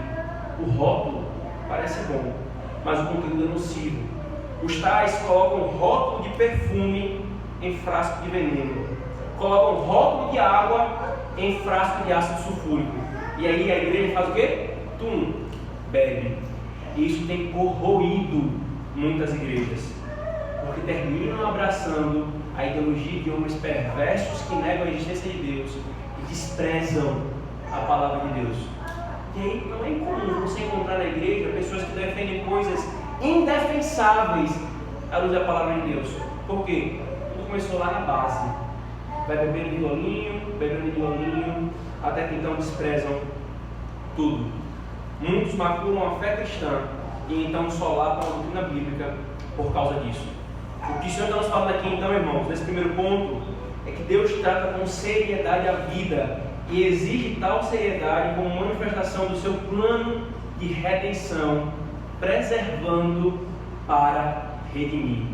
O rótulo parece bom, mas o conteúdo é nocivo. Os tais colocam rótulo de perfume em frasco de veneno. Colocam rótulo de água em frasco de ácido sulfúrico. E aí a igreja faz o quê? Bebe. Isso tem corroído muitas igrejas, porque terminam abraçando a ideologia de homens perversos que negam a existência de Deus e desprezam a palavra de Deus. E aí não é incomum você encontrar na igreja pessoas que defendem coisas indefensáveis à luz da palavra de Deus. Por quê? Tudo começou lá na base. Vai bebendo de lolinho, até que então desprezam tudo. Muitos maculam a fé cristã e então solapam a doutrina bíblica por causa disso. O que o Senhor está nos falando aqui então, irmãos, nesse primeiro ponto, é que Deus trata com seriedade a vida e exige tal seriedade como manifestação do seu plano de redenção, preservando para redimir.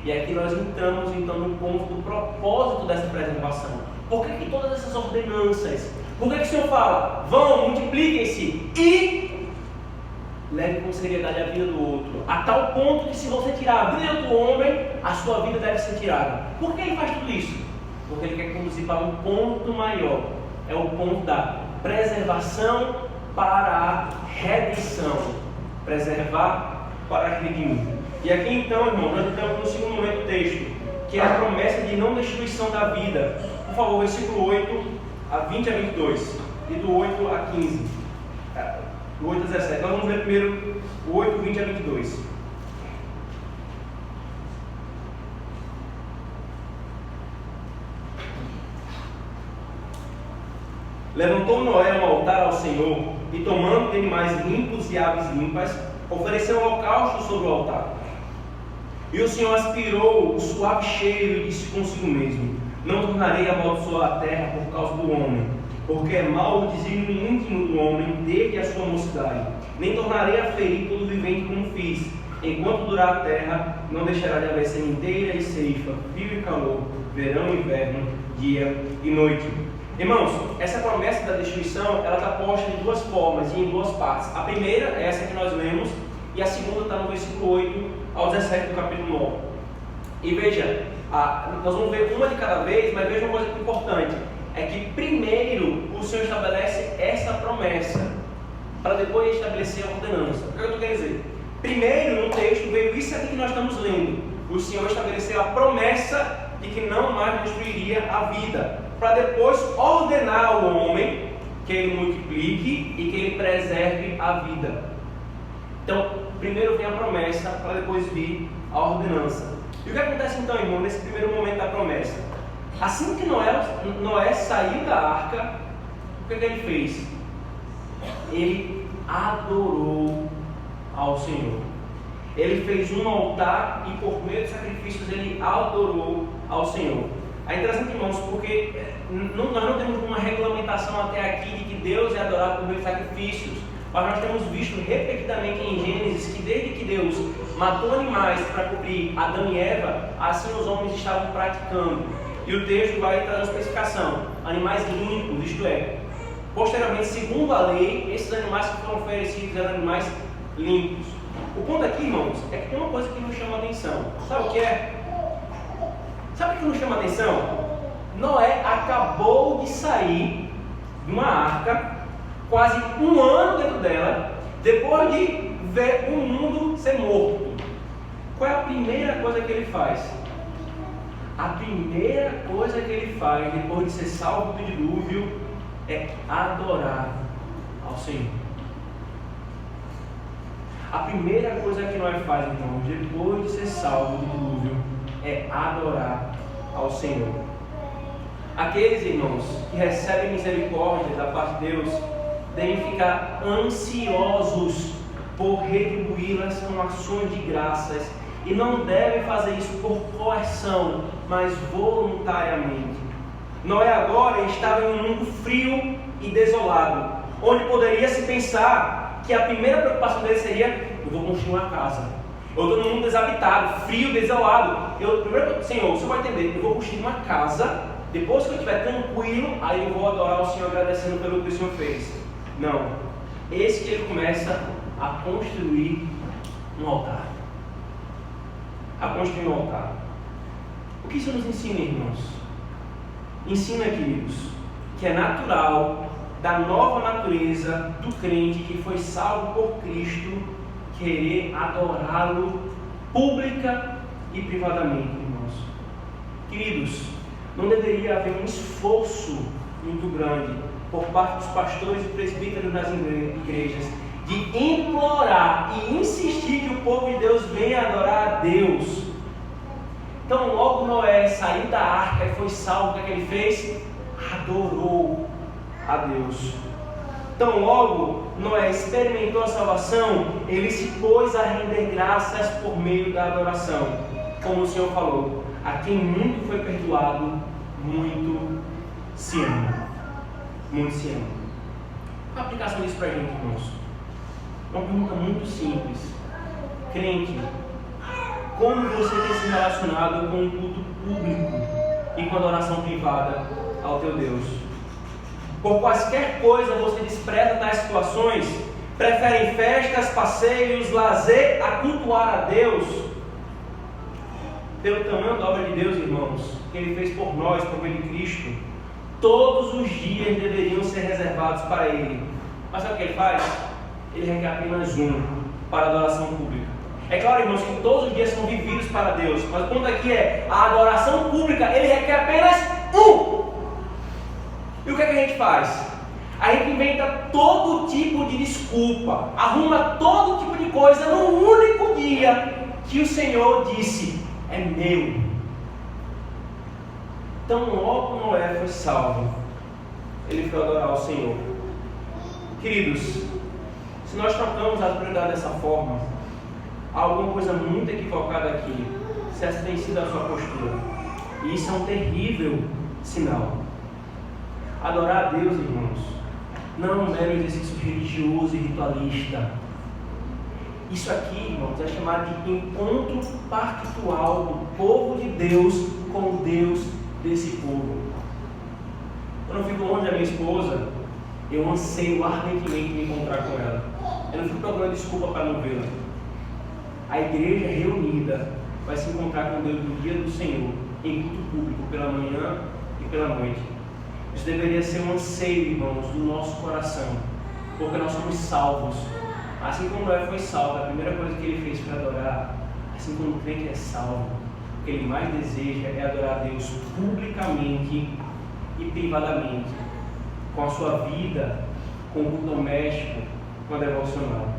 E aqui nós entramos então no ponto do propósito dessa preservação. Por que todas essas ordenanças? Por que o Senhor fala, vão, multipliquem-se e leve com seriedade a vida do outro, a tal ponto que se você tirar a vida do homem, a sua vida deve ser tirada. Por que ele faz tudo isso? Porque ele quer conduzir para um ponto maior. É o ponto da preservação para a redenção. Preservar para redimir. E aqui então, irmão, nós entramos no segundo momento do texto, que é a promessa de não destruição da vida. Por favor, versículo 8 a 20 a 22 e do 8 a 15. Do 8 a 17. Nós vamos ver primeiro o 8, 20 a 22. Levantou Noé um altar ao Senhor e, tomando de animais limpos e aves limpas, ofereceu um holocausto sobre o altar. E o Senhor aspirou o suave cheiro e disse consigo mesmo: não tornarei a amaldiçoar a terra por causa do homem, porque é mau o desígnio íntimo do homem desde a sua mocidade. Nem tornarei a ferir todo vivente como fiz. Enquanto durar a terra, não deixará de haver sementeira e ceifa, frio e calor, verão e inverno, dia e noite. Irmãos, essa promessa da destruição, ela está posta de duas formas e em duas partes. A primeira é essa que nós lemos, e a segunda está no versículo 8 ao 17 do capítulo 9. E veja, nós vamos ver uma de cada vez, mas veja uma coisa importante. É que primeiro o Senhor estabelece essa promessa, para depois estabelecer a ordenança. O que eu estou querendo dizer? Primeiro no texto veio isso aqui que nós estamos lendo. O Senhor estabeleceu a promessa de que não mais destruiria a vida, para depois ordenar ao homem que ele multiplique e que ele preserve a vida. Então, primeiro vem a promessa, para depois vir a ordenança. E o que acontece então, irmão, nesse primeiro momento da promessa? Assim que Noé saiu da arca, o que ele fez? Ele adorou ao Senhor. Ele fez um altar e por meio de sacrifícios ele adorou ao Senhor. É interessante, irmãos, porque nós não temos uma regulamentação até aqui de que Deus é adorado por meio de sacrifícios, mas nós temos visto repetidamente em Gênesis que desde que Deus matou animais para cobrir Adão e Eva, assim os homens estavam praticando. E o texto vai trazer uma especificação: animais limpos, isto é, posteriormente, segundo a lei, esses animais que foram oferecidos eram animais limpos. O ponto aqui, irmãos, é que tem uma coisa que nos chama a atenção. Sabe o que é? Sabe o que nos chama a atenção? Noé acabou de sair de uma arca, quase um ano dentro dela, depois de ver o mundo ser morto. Qual é a primeira coisa que ele faz? a primeira coisa que ele faz depois de ser salvo do dilúvio é adorar ao Senhor. A primeira coisa que nós fazemos, irmãos, depois de ser salvo do dilúvio é adorar ao Senhor. Aqueles, irmãos, que recebem misericórdia da parte de Deus devem ficar ansiosos por retribuí-las com ações de graças e não devem fazer isso por coerção, mas voluntariamente. Noé agora estava em um mundo frio e desolado, onde poderia se pensar que a primeira preocupação dele seria: eu vou construir uma casa. Eu estou num mundo desabitado, frio, desolado. Primeiro, Senhor, você vai entender, eu vou construir uma casa. Depois que eu estiver tranquilo, aí eu vou adorar o Senhor agradecendo pelo que o Senhor fez. Não. Esse que ele começa a construir um altar. A construir um altar. O que isso nos ensina, irmãos? Ensina, queridos, que é natural da nova natureza do crente que foi salvo por Cristo querer adorá-lo pública e privadamente, irmãos. Queridos, não deveria haver um esforço muito grande por parte dos pastores e presbíteros das igrejas de implorar e insistir que o povo de Deus venha adorar a Deus. Então, logo Noé saiu da arca e foi salvo, o que ele fez? Adorou a Deus. Então, logo Noé experimentou a salvação, ele se pôs a render graças por meio da adoração. Como o Senhor falou: a quem muito foi perdoado, muito se ama. Muito se ama. Qual a aplicação disso para a gente, irmãos? Uma pergunta muito simples. Crente, como você tem se relacionado com o culto público e com a adoração privada ao teu Deus? Por quaisquer coisa você despreza tais situações? Preferem festas, passeios, lazer a cultuar a Deus? Pelo tamanho da obra de Deus, irmãos, que Ele fez por nós, por meio de Cristo, todos os dias deveriam ser reservados para Ele. Mas sabe o que Ele faz? Ele requer apenas um para a adoração pública. É claro, irmãos, que todos os dias são vividos para Deus, mas o ponto aqui é a adoração pública. Ele requer apenas um. E o que é que a gente faz? A gente inventa todo tipo de desculpa, arruma todo tipo de coisa no único dia que o Senhor disse: é meu. Então, logo Noé foi salvo, ele foi adorar ao Senhor. Queridos, se nós tratamos a prioridade dessa forma, há alguma coisa muito equivocada aqui, se essa tem sido a sua postura. E isso é um terrível sinal. Adorar a Deus, irmãos, não é um mero exercício religioso e ritualista. Isso aqui, irmãos, é chamado de encontro pactual do povo de Deus com o Deus desse povo. Quando eu fico longe da minha esposa, eu anseio ardentemente me encontrar com ela. Eu não fico procurando desculpa para não vê-la. A igreja reunida vai se encontrar com Deus no dia do Senhor, em culto público, pela manhã e pela noite. Isso deveria ser um anseio, irmãos, do nosso coração, porque nós somos salvos. Assim como Noé foi salvo, a primeira coisa que ele fez foi adorar. Assim como o crente é salvo, o que ele mais deseja é adorar a Deus publicamente e privadamente, com a sua vida, com o culto doméstico, com a devocional.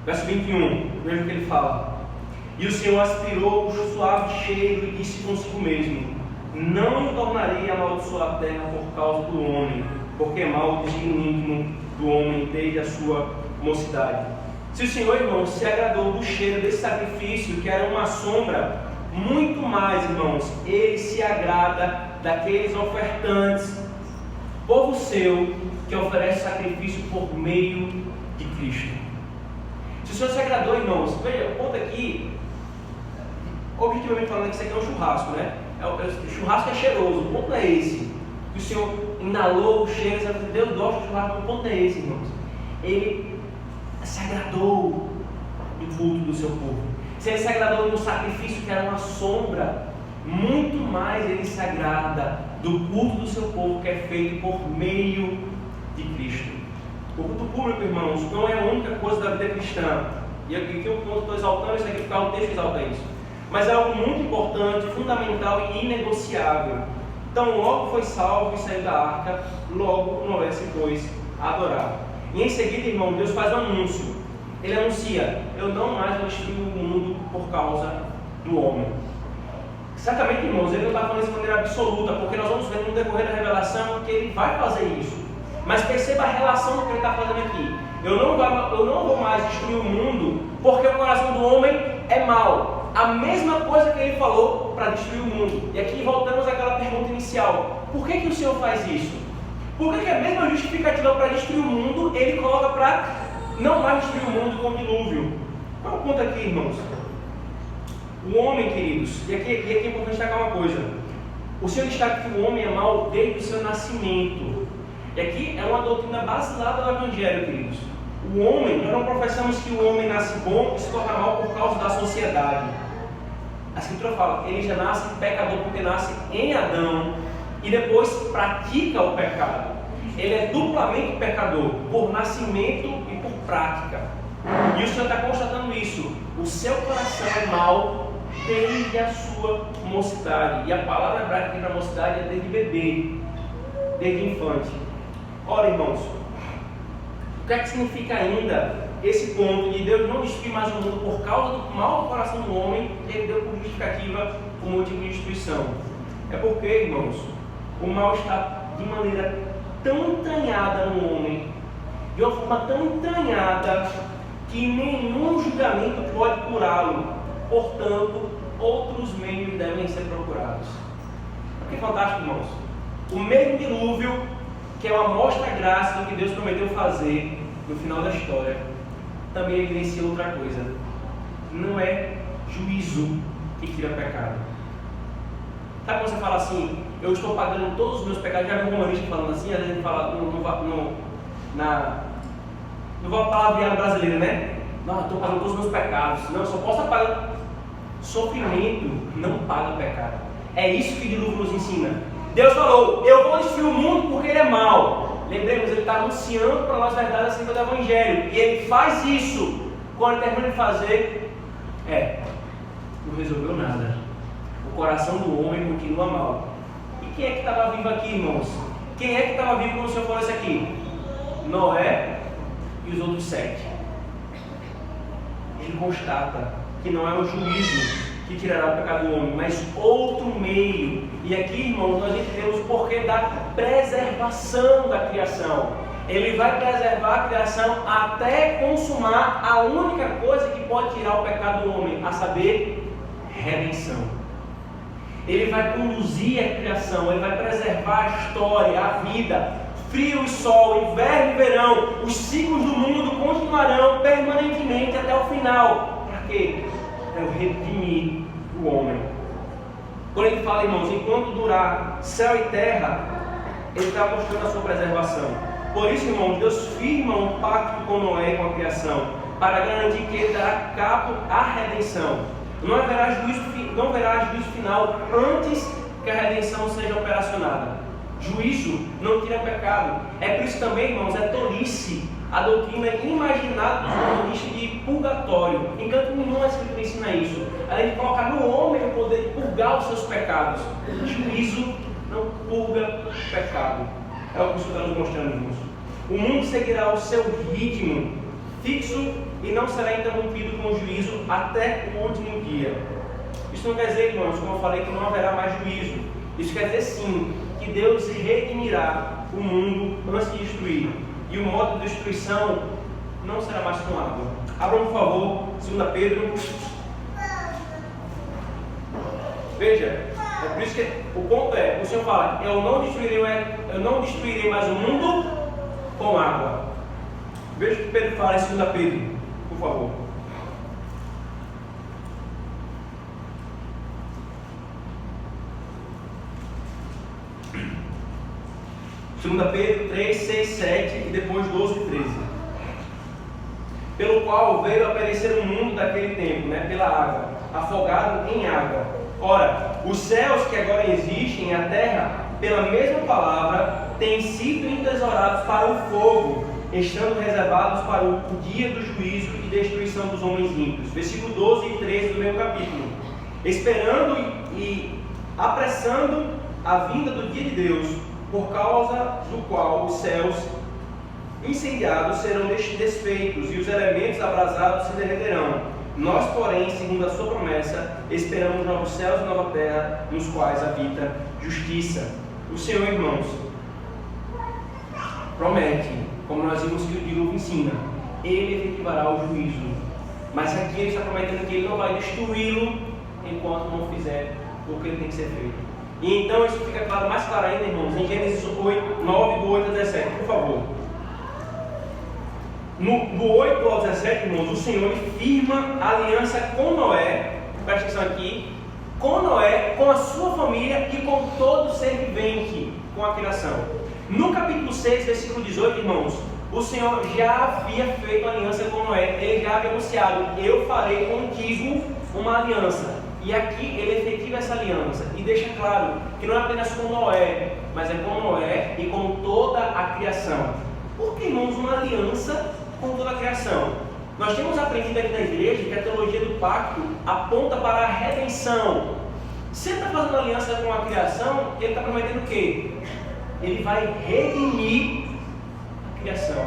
Verso 21, veja o que ele fala: e o Senhor aspirou o suave cheiro e disse consigo mesmo: não tornarei a amaldiçoar a terra por causa do homem, porque é mal o destino íntimo do homem desde a sua mocidade. Se o Senhor, irmãos, se agradou do cheiro desse sacrifício, que era uma sombra, muito mais, irmãos, Ele se agrada daqueles ofertantes, povo seu, que oferece sacrifício por meio de Cristo. Se o Senhor se agradou, irmãos, veja, o ponto aqui, objetivamente falando, que isso aqui é um churrasco, né? O churrasco é cheiroso, o ponto é esse. Que o Senhor inalou o cheiro, Deus gosta do churrasco, o ponto é esse, irmãos. Ele se agradou do culto do seu povo. Se Ele se agradou do sacrifício, que era uma sombra, muito mais Ele se agrada do culto do seu povo, que é feito por meio de Cristo. O culto público, irmãos, não é a única coisa da vida cristã. E aqui eu estou exaltando isso aqui, porque o texto exalta isso. mas é algo muito importante, fundamental e inegociável. Então, logo foi salvo e saiu da arca, logo Noé se pôs a adorar. E em seguida, irmão, Deus faz um anúncio. Ele anuncia: eu não mais vou destruir o mundo por causa do homem. Certamente, irmãos, ele não está falando isso de maneira absoluta, porque nós vamos ver no decorrer da revelação que ele vai fazer isso. Mas perceba a relação que ele está fazendo aqui. Eu não vou mais destruir o mundo porque o coração do homem é mau. A mesma coisa que ele falou para destruir o mundo. E aqui voltamos àquela pergunta inicial: por que o Senhor faz isso? Por que a mesma justificativa para destruir o mundo ele coloca para não mais destruir o mundo com o dilúvio? Qual é o ponto aqui, irmãos? O homem, queridos, e aqui é importante destacar uma coisa: o Senhor destaca que o homem é mau desde o seu nascimento. E aqui é uma doutrina baseada no Evangelho, queridos. O homem, nós não professamos que o homem nasce bom e se torna mal por causa da sociedade. A Escritura fala: ele já nasce pecador porque nasce em Adão e depois pratica o pecado. Ele é duplamente pecador, por nascimento e por prática. E o Senhor está constatando isso. O seu coração é mau desde a sua mocidade. E a palavra hebraica aqui para mocidade é desde bebê, desde infante. Ora, irmãos, o que é que significa ainda esse ponto de Deus não destruir mais o mundo por causa do mal do coração do homem? Ele deu por justificativa o motivo de destruição. É porque, irmãos, o mal está de maneira tão entranhada no homem, de uma forma tão entranhada, que nenhum julgamento pode curá-lo. Portanto, outros meios devem ser procurados. Que fantástico, irmãos. O mesmo dilúvio, que é uma mostra grátis do que Deus prometeu fazer no final da história, também evidencia outra coisa: não é juízo que tira pecado. Sabe quando você fala assim: eu estou pagando todos os meus pecados? Já vi um humorista falando assim, às vezes ele fala no palavreado brasileiro, né? Não, eu estou pagando todos os meus pecados. Não, eu só posso pagar. Sofrimento não paga pecado. É isso que o dilúvio nos ensina. Deus falou: eu vou destruir o mundo porque ele é mau. Lembremos, ele está anunciando para nós verdades acerca do Evangelho. E ele faz isso. Quando ele termina de fazer, não resolveu nada. O coração do homem continua mal. E quem é que estava vivo aqui, irmãos? Quem é que estava vivo quando o Senhor falou isso aqui? Noé e os outros 7. Ele constata que não é o juízo que tirará o pecado do homem, mas outro meio. E aqui, irmãos, nós entendemos o porquê da preservação da criação. Ele vai preservar a criação até consumar a única coisa que pode tirar o pecado do homem, a saber, redenção. Ele vai conduzir a criação, ele vai preservar a história, a vida. Frio e sol, inverno e verão, os ciclos do mundo continuarão permanentemente até o final. Para quê? Para eu redimir o homem. Quando ele fala, irmãos, enquanto durar céu e terra, ele está mostrando a sua preservação. Por isso, irmãos, Deus firma um pacto com Noé e com a criação, para garantir que ele dará cabo à redenção. Não haverá juízo final antes que a redenção seja operacionada. Juízo não tira pecado. É por isso também, irmãos, é tolice a doutrina imaginada dos humanistas de purgatório. Em canto nenhum a Escritura ensina isso. Além de colocar no homem o poder de purgar os seus pecados. Juízo não purga pecado. É o que o Senhor está nos mostrando, irmãos. O mundo seguirá o seu ritmo fixo e não será interrompido com o juízo até o último dia. Isso não quer dizer, irmãos, como eu falei, que não haverá mais juízo. Isso quer dizer sim que Deus redimirá o mundo antes de destruir. E o modo de destruição não será mais com água. Abram, por favor, 2 Pedro. Veja, é por isso que o ponto é: o Senhor fala, eu não destruirei mais o mundo com água. Veja o que Pedro fala em 2 Pedro, por favor. 2 Pedro 3, 6, 7 e depois 12 e 13. Pelo qual veio a perecer o mundo daquele tempo, pela água, afogado em água. Ora, os céus que agora existem e a terra, pela mesma palavra, têm sido entesourados para o fogo, estando reservados para o dia do juízo e destruição dos homens ímpios. Versículo 12 e 13 do mesmo capítulo. esperando e apressando a vinda do dia de Deus, por causa do qual os céus incendiados serão desfeitos e os elementos abrasados se derreterão. Nós, porém, segundo a sua promessa, esperamos novos céus e nova terra, nos quais habita justiça. O Senhor, irmãos, promete, como nós vimos que o dilúvio ensina, Ele efetivará o juízo. Mas aqui Ele está prometendo que Ele não vai destruí-lo enquanto não fizer o que Ele tem que ser feito. E então isso fica claro, mais claro ainda, irmãos, em Gênesis 8, 9, do 8 a 17, por favor. Do 8 ao 17, irmãos, o Senhor firma a aliança com Noé, presta atenção aqui, com Noé, com a sua família e com todo ser vivente, com a criação. No capítulo 6, versículo 18, irmãos, o Senhor já havia feito aliança com Noé, Ele já havia anunciado: eu farei contigo uma aliança. E aqui Ele efetiva essa aliança e deixa claro que não é apenas com Noé, mas é com Noé e com toda a criação. Por que, irmãos, uma aliança com toda a criação? Nós temos aprendido aqui na igreja que a teologia do pacto aponta para a redenção. Se Ele está fazendo aliança com a criação, Ele está prometendo o quê? Ele vai redimir a criação.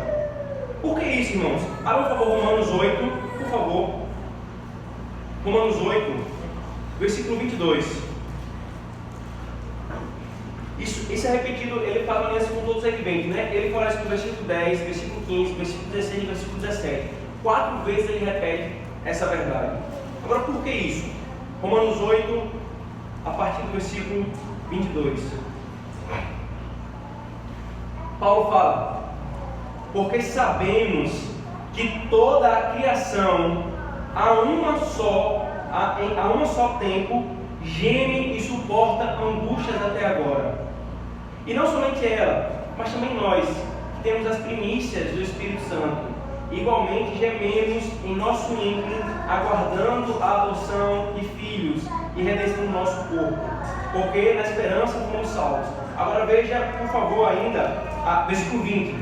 Por que isso, irmãos? Abra, por favor, Romanos 8, por favor. Romanos 8, versículo 22. Isso é repetido, ele faz uma aliança com todos os viventes, né? Ele fala isso no versículo 10, versículo 15, versículo 16 e versículo 17. 4 vezes ele repete essa verdade. Agora, por que isso? Romanos 8, a partir do versículo 22. Paulo fala: porque sabemos que toda a criação a um só tempo geme e suporta angústias até agora. E não somente ela, mas também nós, que temos as primícias do Espírito Santo, igualmente gememos em nosso íntimo, aguardando a adoção de filhos e redenção do nosso corpo, porque na esperança fomos salvos. Agora veja, por favor, ainda, versículo 20.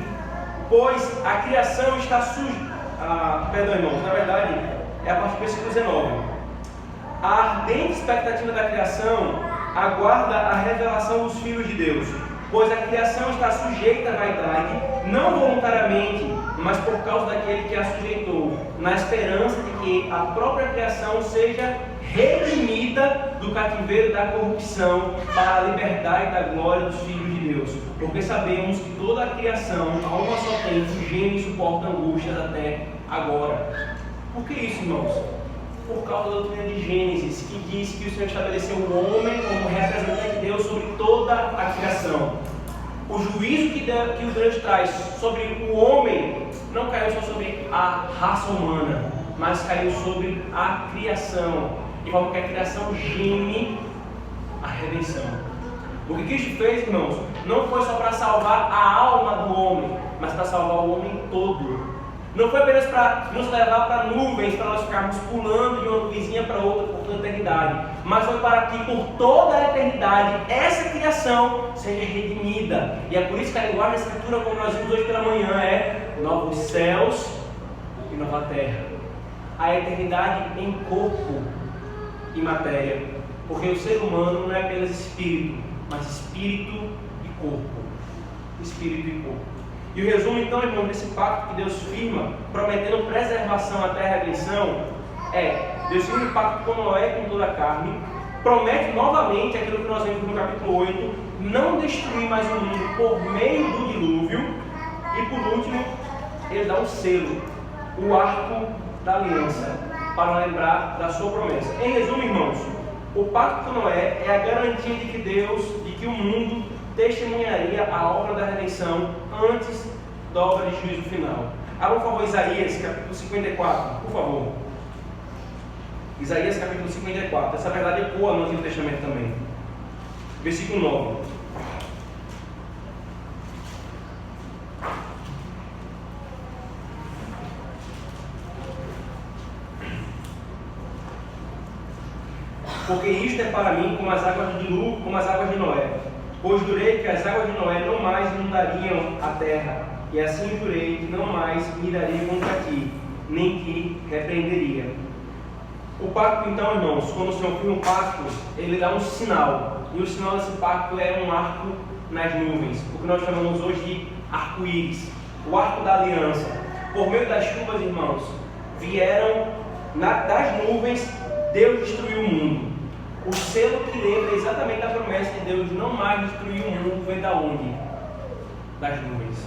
Pois a criação está perdão, irmãos, na verdade é a partir do versículo 19. A ardente expectativa da criação aguarda a revelação dos filhos de Deus, pois a criação está sujeita à vaidade, não voluntariamente, mas por causa daquele que a sujeitou, na esperança de que a própria criação seja redimida do cativeiro da corrupção para a liberdade da glória dos filhos de Deus. Porque sabemos que toda a criação, a uma só tempo, geme e suporta angústias até agora. Por que isso, irmãos? Por causa da doutrina de Gênesis, que diz que o Senhor estabeleceu o homem como representante de Deus sobre toda a criação. O juízo que o Deus traz sobre o homem não caiu só sobre a raça humana, mas caiu sobre a criação, de forma que a criação geme a redenção. O que Cristo fez, irmãos, não foi só para salvar a alma do homem, mas para salvar o homem todo. Não foi apenas para nos levar para nuvens, para nós ficarmos pulando de uma nuvenzinha para outra por toda a eternidade, mas foi para que por toda a eternidade essa criação seja redimida. E é por isso que a linguagem da Escritura, como nós vimos hoje pela manhã, é novos céus e nova terra. A eternidade em corpo e matéria, porque o ser humano não é apenas espírito, mas espírito e corpo. Espírito e corpo. E o resumo, então, irmão, desse pacto que Deus firma, prometendo preservação até a redenção, Deus firma o pacto com Noé e com toda a carne, promete novamente aquilo que nós vimos no capítulo 8, não destruir mais o mundo por meio do dilúvio, e por último, ele dá um selo, o arco da aliança, para lembrar da sua promessa. Em resumo, irmãos, o pacto com Noé é a garantia de que o mundo testemunharia a obra da redenção antes da obra de juízo final. Abra, por favor, Isaías capítulo 54, por favor. Isaías capítulo 54. Essa verdade ecoa no Antigo Testamento também. Versículo 9. Porque isto é para mim como as águas do dilúvio, como as águas de Noé. Pois jurei que as águas de Noé não mais inundariam a terra, e assim jurei que não mais me iraria contra ti, nem te repreenderia. O pacto, então, irmãos, quando o Senhor firma um pacto, ele dá um sinal. E o sinal desse pacto é um arco nas nuvens, o que nós chamamos hoje de arco-íris, o arco da aliança. Por meio das chuvas, irmãos, vieram das nuvens, Deus destruiu o mundo. O selo que lembra exatamente a promessa de Deus não mais destruir o mundo vem da onde? Das nuvens.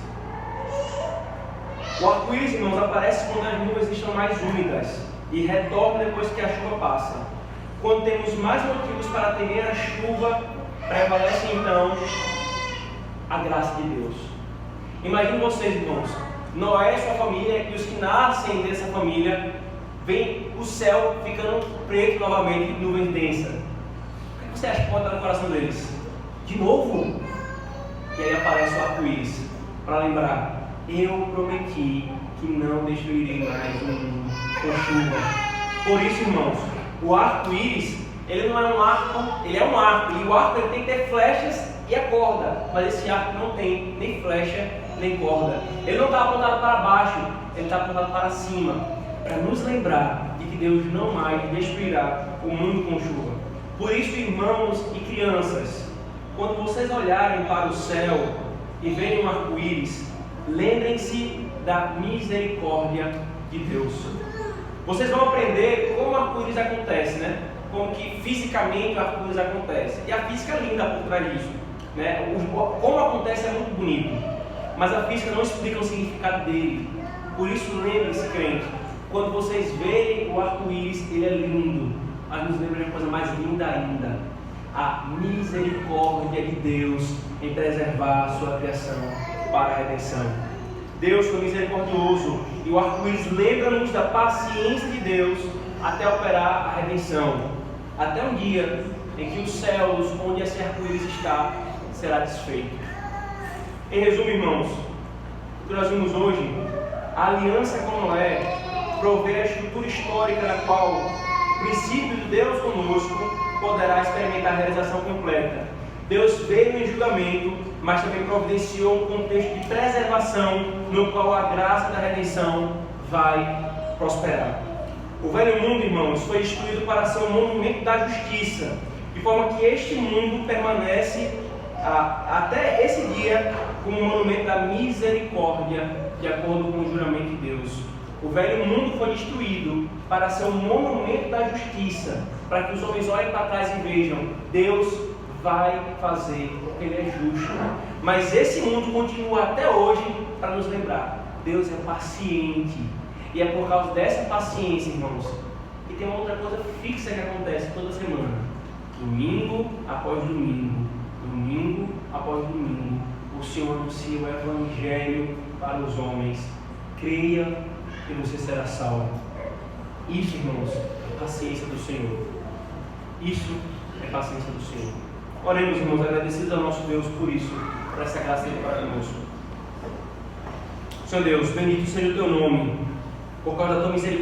O arco-íris, irmãos, aparece quando as nuvens estão mais úmidas e retorna depois que a chuva passa. Quando temos mais motivos para temer a chuva, prevalece então a graça de Deus. Imagine vocês, irmãos, Noé e sua família e os que nascem dessa família, vem o céu ficando preto novamente, nuvens densas. O que você acha que pode estar no coração deles? De novo? E aí aparece o arco-íris para lembrar: eu prometi que não destruirei mais o mundo com chuva. Por isso, irmãos, o arco-íris, ele não é um arco, ele é um arco, e o arco ele tem que ter flechas e a corda, mas esse arco não tem nem flecha nem corda. Ele não está apontado para baixo, ele está apontado para cima, para nos lembrar de que Deus não mais destruirá o mundo com chuva. Por isso, irmãos e crianças, quando vocês olharem para o céu e verem um arco-íris, lembrem-se da misericórdia de Deus. Vocês vão aprender como o arco-íris acontece, né? Como que fisicamente o arco-íris acontece. E a física é linda por trás disso, né? Como acontece é muito bonito, mas a física não explica o significado dele. Por isso, lembre-se, crente, quando vocês verem o arco-íris, ele é lindo, mas nos lembra de uma coisa mais linda ainda: a misericórdia de Deus em preservar a sua criação para a redenção. Deus foi misericordioso, e o arco-íris lembra-nos da paciência de Deus até operar a redenção, até um dia em que os céus, onde esse arco-íris está, será desfeito. Em resumo, irmãos, o que nós vimos hoje, a aliança com Noé provê a estrutura histórica na qual o princípio de Deus conosco poderá experimentar a realização completa. Deus veio em julgamento, mas também providenciou um contexto de preservação no qual a graça da redenção vai prosperar. O velho mundo, irmãos, foi instituído para ser um monumento da justiça, de forma que este mundo permanece até esse dia como um monumento da misericórdia, de acordo com o juramento de Deus. O velho mundo foi destruído para ser um monumento da justiça, para que os homens olhem para trás e vejam: Deus vai fazer, porque Ele é justo. Mas esse mundo continua até hoje para nos lembrar: Deus é paciente. E é por causa dessa paciência, irmãos, que tem uma outra coisa fixa que acontece toda semana. Domingo após domingo, domingo após domingo, o Senhor anuncia o Evangelho para os homens. Creia e você será salvo. Isso, irmãos, é paciência do Senhor. Isso é paciência do Senhor. Oremos, irmãos, agradecidos ao nosso Deus por isso, por essa graça dele para conosco. Senhor Deus, bendito seja o teu nome, por causa da tua misericórdia.